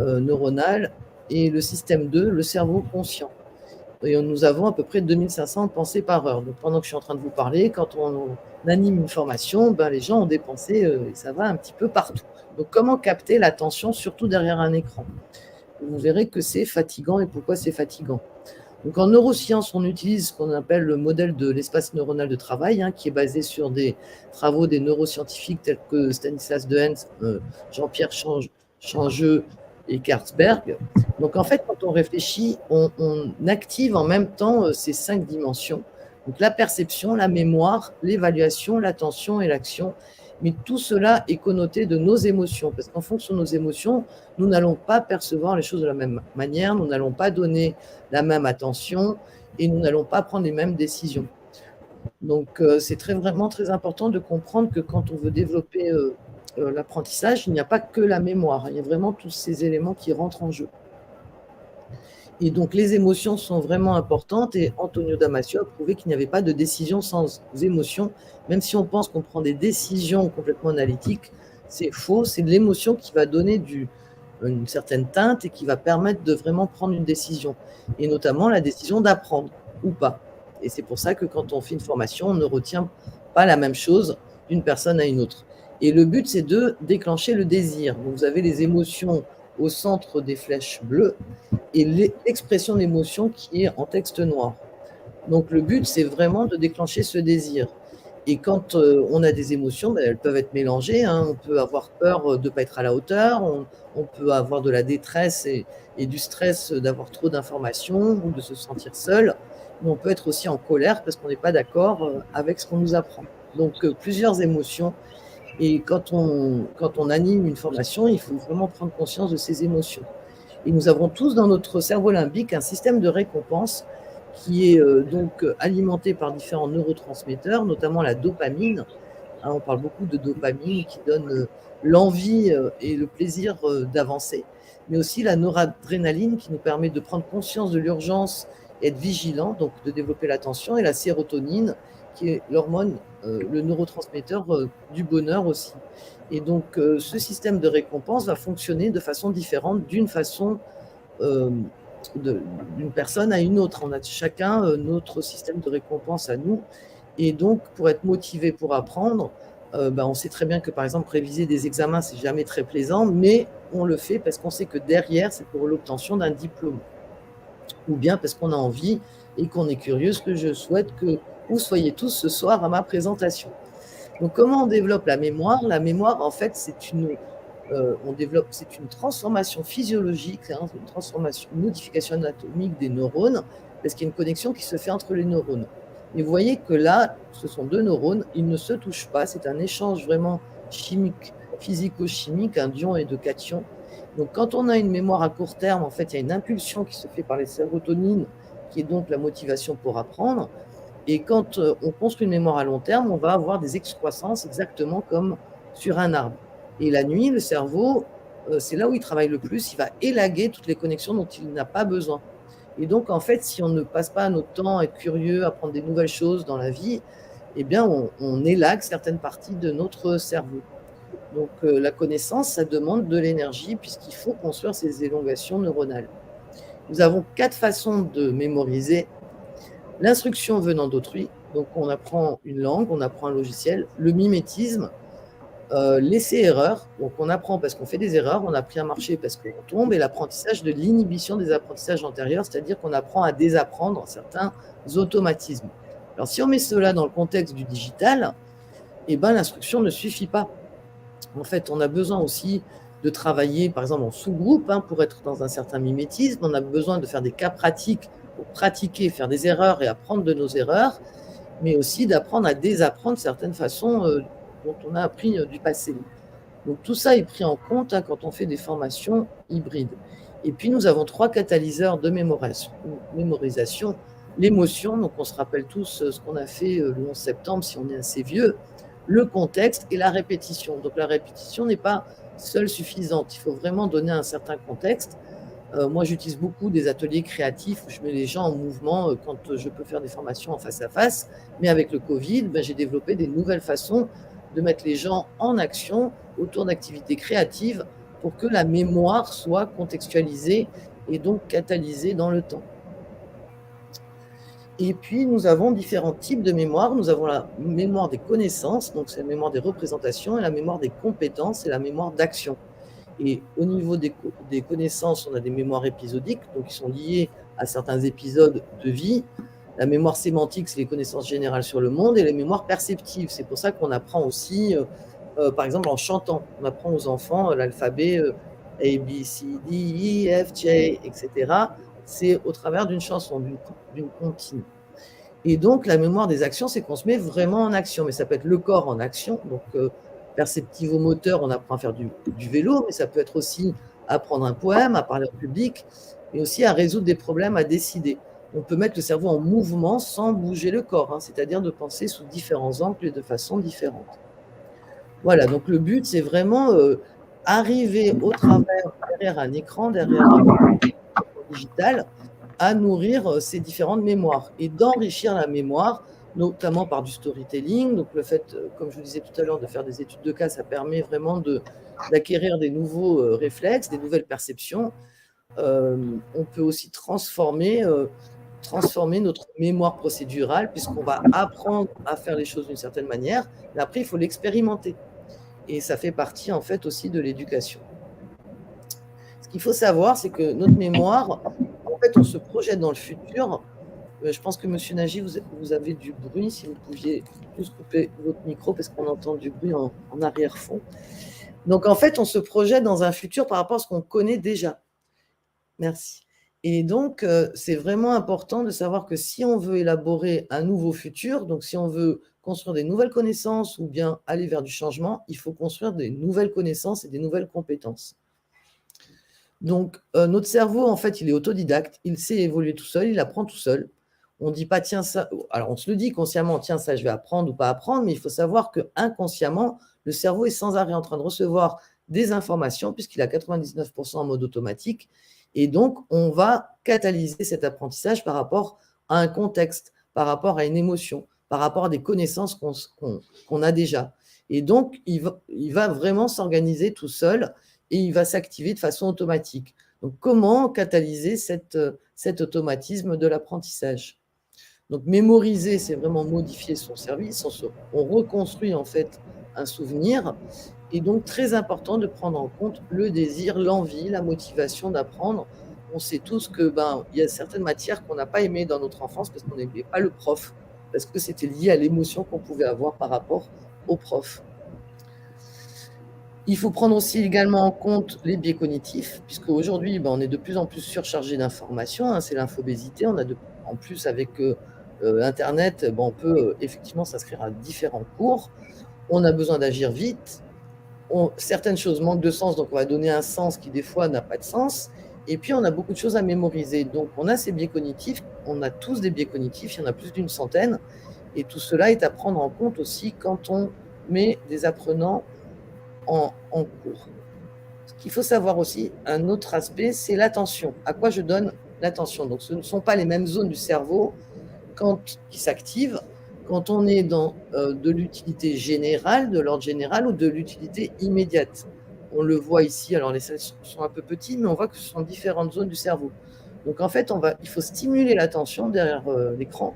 neuronales, et le système 2, le cerveau conscient. Et nous avons à peu près 2500 pensées par heure. Donc, pendant que je suis en train de vous parler, quand on anime une formation, les gens ont des pensées et ça va un petit peu partout. Donc, comment capter l'attention, surtout derrière un écran? Vous verrez que c'est fatigant. Et pourquoi c'est fatigant? Donc, en neurosciences, on utilise ce qu'on appelle le modèle de l'espace neuronal de travail, qui est basé sur des travaux des neuroscientifiques tels que Stanislas Dehaene, Jean-Pierre Changeux et Karzberg. Donc en fait, quand on réfléchit, on active en même temps ces 5 dimensions. Donc la perception, la mémoire, l'évaluation, l'attention et l'action. Mais tout cela est connoté de nos émotions, parce qu'en fonction de nos émotions, nous n'allons pas percevoir les choses de la même manière, nous n'allons pas donner la même attention et nous n'allons pas prendre les mêmes décisions. Donc c'est vraiment très important de comprendre que quand on veut développer l'apprentissage, il n'y a pas que la mémoire, il y a vraiment tous ces éléments qui rentrent en jeu. Et donc les émotions sont vraiment importantes et Antonio Damasio a prouvé qu'il n'y avait pas de décision sans émotion, même si on pense qu'on prend des décisions complètement analytiques, c'est faux, c'est de l'émotion qui va donner une certaine teinte et qui va permettre de vraiment prendre une décision, et notamment la décision d'apprendre ou pas. Et c'est pour ça que quand on fait une formation, on ne retient pas la même chose d'une personne à une autre. Et le but, c'est de déclencher le désir. Donc, vous avez les émotions au centre des flèches bleues et l'expression d'émotion qui est en texte noir. Donc, le but, c'est vraiment de déclencher ce désir. Et quand on a des émotions, elles peuvent être mélangées. On peut avoir peur de ne pas être à la hauteur, on peut avoir de la détresse et du stress d'avoir trop d'informations ou de se sentir seul. Mais on peut être aussi en colère parce qu'on n'est pas d'accord avec ce qu'on nous apprend. Donc, plusieurs émotions. Et quand on anime une formation, il faut vraiment prendre conscience de ces émotions. Et nous avons tous dans notre cerveau limbique un système de récompense qui est donc alimenté par différents neurotransmetteurs, notamment la dopamine. On parle beaucoup de dopamine qui donne l'envie et le plaisir d'avancer, mais aussi la noradrénaline qui nous permet de prendre conscience de l'urgence et être vigilant, donc de développer l'attention, et la sérotonine qui est l'hormone, le neurotransmetteur du bonheur aussi. Et donc ce système de récompense va fonctionner de façon différente d'une personne à une autre. On a chacun notre système de récompense à nous. Et donc, pour être motivé pour apprendre, on sait très bien que, par exemple, réviser des examens, c'est jamais très plaisant, mais on le fait parce qu'on sait que derrière, c'est pour l'obtention d'un diplôme. Ou bien parce qu'on a envie et qu'on est curieux, ce que je souhaite que vous soyez tous ce soir à ma présentation. Donc, comment on développe la mémoire ? La mémoire, en fait, c'est une transformation physiologique, une modification anatomique des neurones, parce qu'il y a une connexion qui se fait entre les neurones. Et vous voyez que là, ce sont 2 neurones, ils ne se touchent pas, c'est un échange vraiment chimique, physico-chimique, d'ions et de cations. Donc quand on a une mémoire à court terme, en fait, il y a une impulsion qui se fait par les sérotonines, qui est donc la motivation pour apprendre. Et quand on construit une mémoire à long terme, on va avoir des excroissances exactement comme sur un arbre. Et la nuit, le cerveau, c'est là où il travaille le plus, il va élaguer toutes les connexions dont il n'a pas besoin. Et donc, en fait, si on ne passe pas notre temps à être curieux, à apprendre des nouvelles choses dans la vie, eh bien, on élague certaines parties de notre cerveau. Donc, la connaissance, ça demande de l'énergie puisqu'il faut construire ces élongations neuronales. Nous avons 4 façons de mémoriser. L'instruction venant d'autrui, donc on apprend une langue, on apprend un logiciel. Le mimétisme, l'essai-erreur, donc on apprend parce qu'on fait des erreurs, on a appris à marcher parce qu'on tombe, et l'apprentissage de l'inhibition des apprentissages antérieurs, c'est-à-dire qu'on apprend à désapprendre certains automatismes. Alors si on met cela dans le contexte du digital, l'instruction ne suffit pas. En fait, on a besoin aussi de travailler, par exemple, en sous-groupe pour être dans un certain mimétisme. On a besoin de faire des cas pratiques pour pratiquer, faire des erreurs et apprendre de nos erreurs, mais aussi d'apprendre à désapprendre certaines façons dont on a appris du passé. Donc tout ça est pris en compte quand on fait des formations hybrides. Et puis nous avons 3 catalyseurs de mémorisation. L'émotion, donc on se rappelle tous ce qu'on a fait le 11 septembre si on est assez vieux, le contexte et la répétition. Donc la répétition n'est pas seule suffisante, il faut vraiment donner un certain contexte. Moi, j'utilise beaucoup des ateliers créatifs où je mets les gens en mouvement quand je peux faire des formations en face à face. Mais avec le Covid, j'ai développé des nouvelles façons de mettre les gens en action autour d'activités créatives pour que la mémoire soit contextualisée et donc catalysée dans le temps. Et puis, nous avons différents types de mémoire. Nous avons la mémoire des connaissances, donc c'est la mémoire des représentations, et la mémoire des compétences et la mémoire d'action. Et au niveau des connaissances, on a des mémoires épisodiques, donc qui sont liées à certains épisodes de vie. La mémoire sémantique, c'est les connaissances générales sur le monde, et les mémoires perceptives. C'est pour ça qu'on apprend aussi, par exemple, en chantant. On apprend aux enfants l'alphabet A, B, C, D, E, F, J, etc. C'est au travers d'une chanson, d'une comptine. Et donc, la mémoire des actions, c'est qu'on se met vraiment en action. Mais ça peut être le corps en action. Donc, perceptivo-moteur, on apprend à faire du vélo, mais ça peut être aussi apprendre un poème, à parler en public, mais aussi à résoudre des problèmes, à décider. On peut mettre le cerveau en mouvement sans bouger le corps, hein, c'est-à-dire de penser sous différents angles et de façon différente. Voilà, donc le but, c'est vraiment arriver au travers, derrière un écran, derrière un digital, à nourrir ces différentes mémoires et d'enrichir la mémoire, notamment par du storytelling. Donc le fait, comme je vous disais tout à l'heure, de faire des études de cas, ça permet vraiment d'acquérir des nouveaux réflexes, des nouvelles perceptions. On peut aussi transformer notre mémoire procédurale, puisqu'on va apprendre à faire les choses d'une certaine manière, mais après, il faut l'expérimenter. Et ça fait partie, en fait, aussi de l'éducation. Ce qu'il faut savoir, c'est que notre mémoire, en fait, on se projette dans le futur. Je pense que, Monsieur Nagy, vous avez du bruit. Si vous pouviez juste couper votre micro, parce qu'on entend du bruit en arrière-fond. Donc, en fait, on se projette dans un futur par rapport à ce qu'on connaît déjà. Merci. Et donc, c'est vraiment important de savoir que si on veut élaborer un nouveau futur, donc si on veut construire des nouvelles connaissances ou bien aller vers du changement, il faut construire des nouvelles connaissances et des nouvelles compétences. Donc, notre cerveau, en fait, il est autodidacte, il sait évoluer tout seul, il apprend tout seul. On ne dit pas, tiens, ça. Alors, on se le dit consciemment, tiens, ça, je vais apprendre ou pas apprendre, mais il faut savoir que inconsciemment, le cerveau est sans arrêt en train de recevoir des informations, puisqu'il a 99% en mode automatique. Et donc, on va catalyser cet apprentissage par rapport à un contexte, par rapport à une émotion, par rapport à des connaissances qu'on a déjà. Et donc, il va vraiment s'organiser tout seul et il va s'activer de façon automatique. Donc, comment catalyser cet automatisme de l'apprentissage? Donc, mémoriser, c'est vraiment modifier son service. On reconstruit en fait un souvenir. Et donc, très important de prendre en compte le désir, l'envie, la motivation d'apprendre. On sait tous que y a certaines matières qu'on n'a pas aimées dans notre enfance parce qu'on n'aimait pas le prof, parce que c'était lié à l'émotion qu'on pouvait avoir par rapport au prof. Il faut prendre aussi également en compte les biais cognitifs, puisque aujourd'hui, on est de plus en plus surchargé d'informations, hein, c'est l'infobésité. En plus, avec Internet, on peut effectivement s'inscrire à différents cours. On a besoin d'agir vite. Certaines choses manquent de sens, donc on va donner un sens qui des fois n'a pas de sens. Et puis on a beaucoup de choses à mémoriser. Donc on a ces biais cognitifs, on a tous des biais cognitifs, il y en a plus d'une centaine. Et tout cela est à prendre en compte aussi quand on met des apprenants en cours. Ce qu'il faut savoir aussi, un autre aspect, c'est l'attention. À quoi je donne l'attention? Donc ce ne sont pas les mêmes zones du cerveau qui s'activent quand on est dans de l'utilité générale, de l'ordre général, ou de l'utilité immédiate. On le voit ici, alors les cells sont un peu petits, mais on voit que ce sont différentes zones du cerveau. Donc en fait, il faut stimuler l'attention derrière l'écran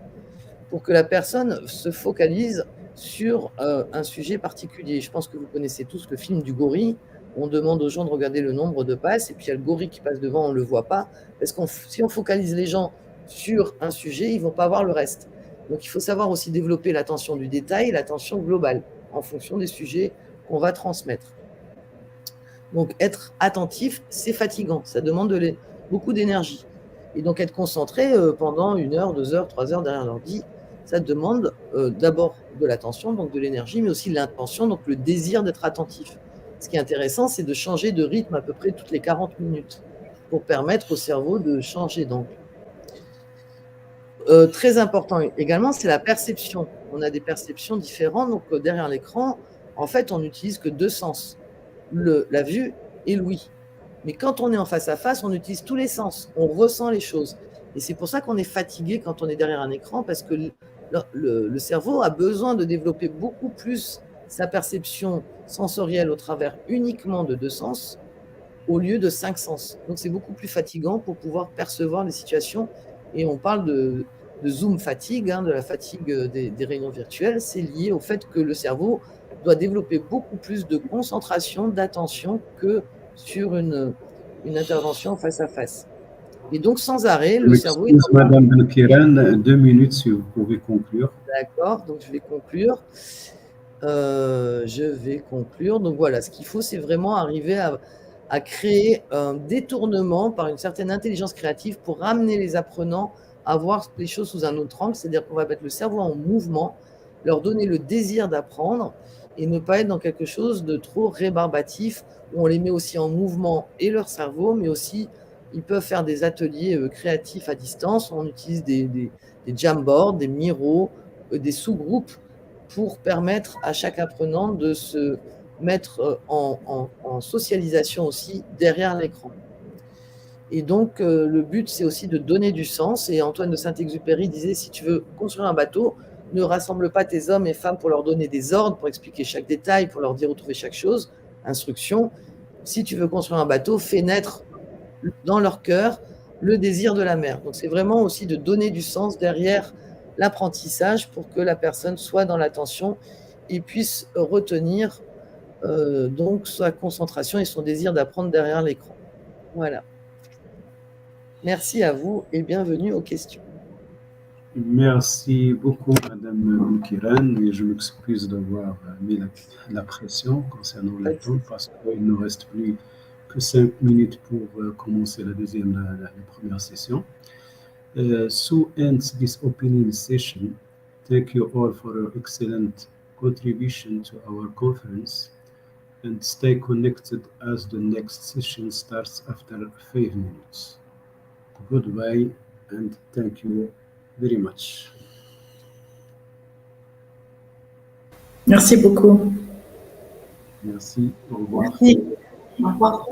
pour que la personne se focalise sur un sujet particulier. Je pense que vous connaissez tous le film du gorille. On demande aux gens de regarder le nombre de passes, et puis il y a le gorille qui passe devant, on ne le voit pas. Parce que si on focalise les gens sur un sujet, ils ne vont pas voir le reste. Donc il faut savoir aussi développer l'attention du détail et l'attention globale, en fonction des sujets qu'on va transmettre. Donc être attentif, c'est fatigant, ça demande beaucoup d'énergie. Et donc être concentré pendant 1 heure, 2 heures, 3 heures derrière l'ordi, ça demande d'abord de l'attention, donc de l'énergie, mais aussi l'intention, donc le désir d'être attentif. Ce qui est intéressant, c'est de changer de rythme à peu près toutes les 40 minutes pour permettre au cerveau de changer d'angle. Très important également, c'est la perception. On a des perceptions différentes, donc derrière l'écran, en fait, on n'utilise que 2 sens, la vue et l'ouïe. Mais quand on est en face à face, on utilise tous les sens, on ressent les choses. Et c'est pour ça qu'on est fatigué quand on est derrière un écran, parce que le cerveau a besoin de développer beaucoup plus sa perception sensorielle au travers uniquement de 2 sens, au lieu de 5 sens. Donc c'est beaucoup plus fatigant pour pouvoir percevoir les situations. Et on parle de Zoom fatigue, de la fatigue des réunions virtuelles. C'est lié au fait que le cerveau doit développer beaucoup plus de concentration, d'attention que sur une intervention face à face. Et donc, sans arrêt, le cerveau... Madame Benkiran, 2 minutes si vous pouvez conclure. D'accord, donc je vais conclure. Donc voilà, ce qu'il faut, c'est vraiment arriver à créer un détournement par une certaine intelligence créative pour ramener les apprenants à voir les choses sous un autre angle, c'est-à-dire qu'on va mettre le cerveau en mouvement, leur donner le désir d'apprendre et ne pas être dans quelque chose de trop rébarbatif où on les met aussi en mouvement et leur cerveau, mais aussi ils peuvent faire des ateliers créatifs à distance. On utilise des jamboards, des miros, des sous-groupes pour permettre à chaque apprenant de se mettre en socialisation aussi derrière l'écran. Et donc, le but, c'est aussi de donner du sens. Et Antoine de Saint-Exupéry disait, si tu veux construire un bateau, ne rassemble pas tes hommes et femmes pour leur donner des ordres, pour expliquer chaque détail, pour leur dire où trouver chaque chose, instruction. Si tu veux construire un bateau, fais naître dans leur cœur le désir de la mer. Donc, c'est vraiment aussi de donner du sens derrière l'apprentissage pour que la personne soit dans l'attention et puisse retenir donc sa concentration et son désir d'apprendre derrière l'écran. Voilà. Merci à vous et bienvenue aux questions. Merci beaucoup, Madame Moukiran, et je m'excuse d'avoir mis la pression concernant le temps parce qu'il ne reste plus que 5 minutes pour commencer la première session. So ends this opening session. Thank you all for your excellent contribution to our conference, and stay connected as the next session starts after 5 minutes. Goodbye and thank you very much. Merci beaucoup. Merci. Au revoir. Merci. Au revoir.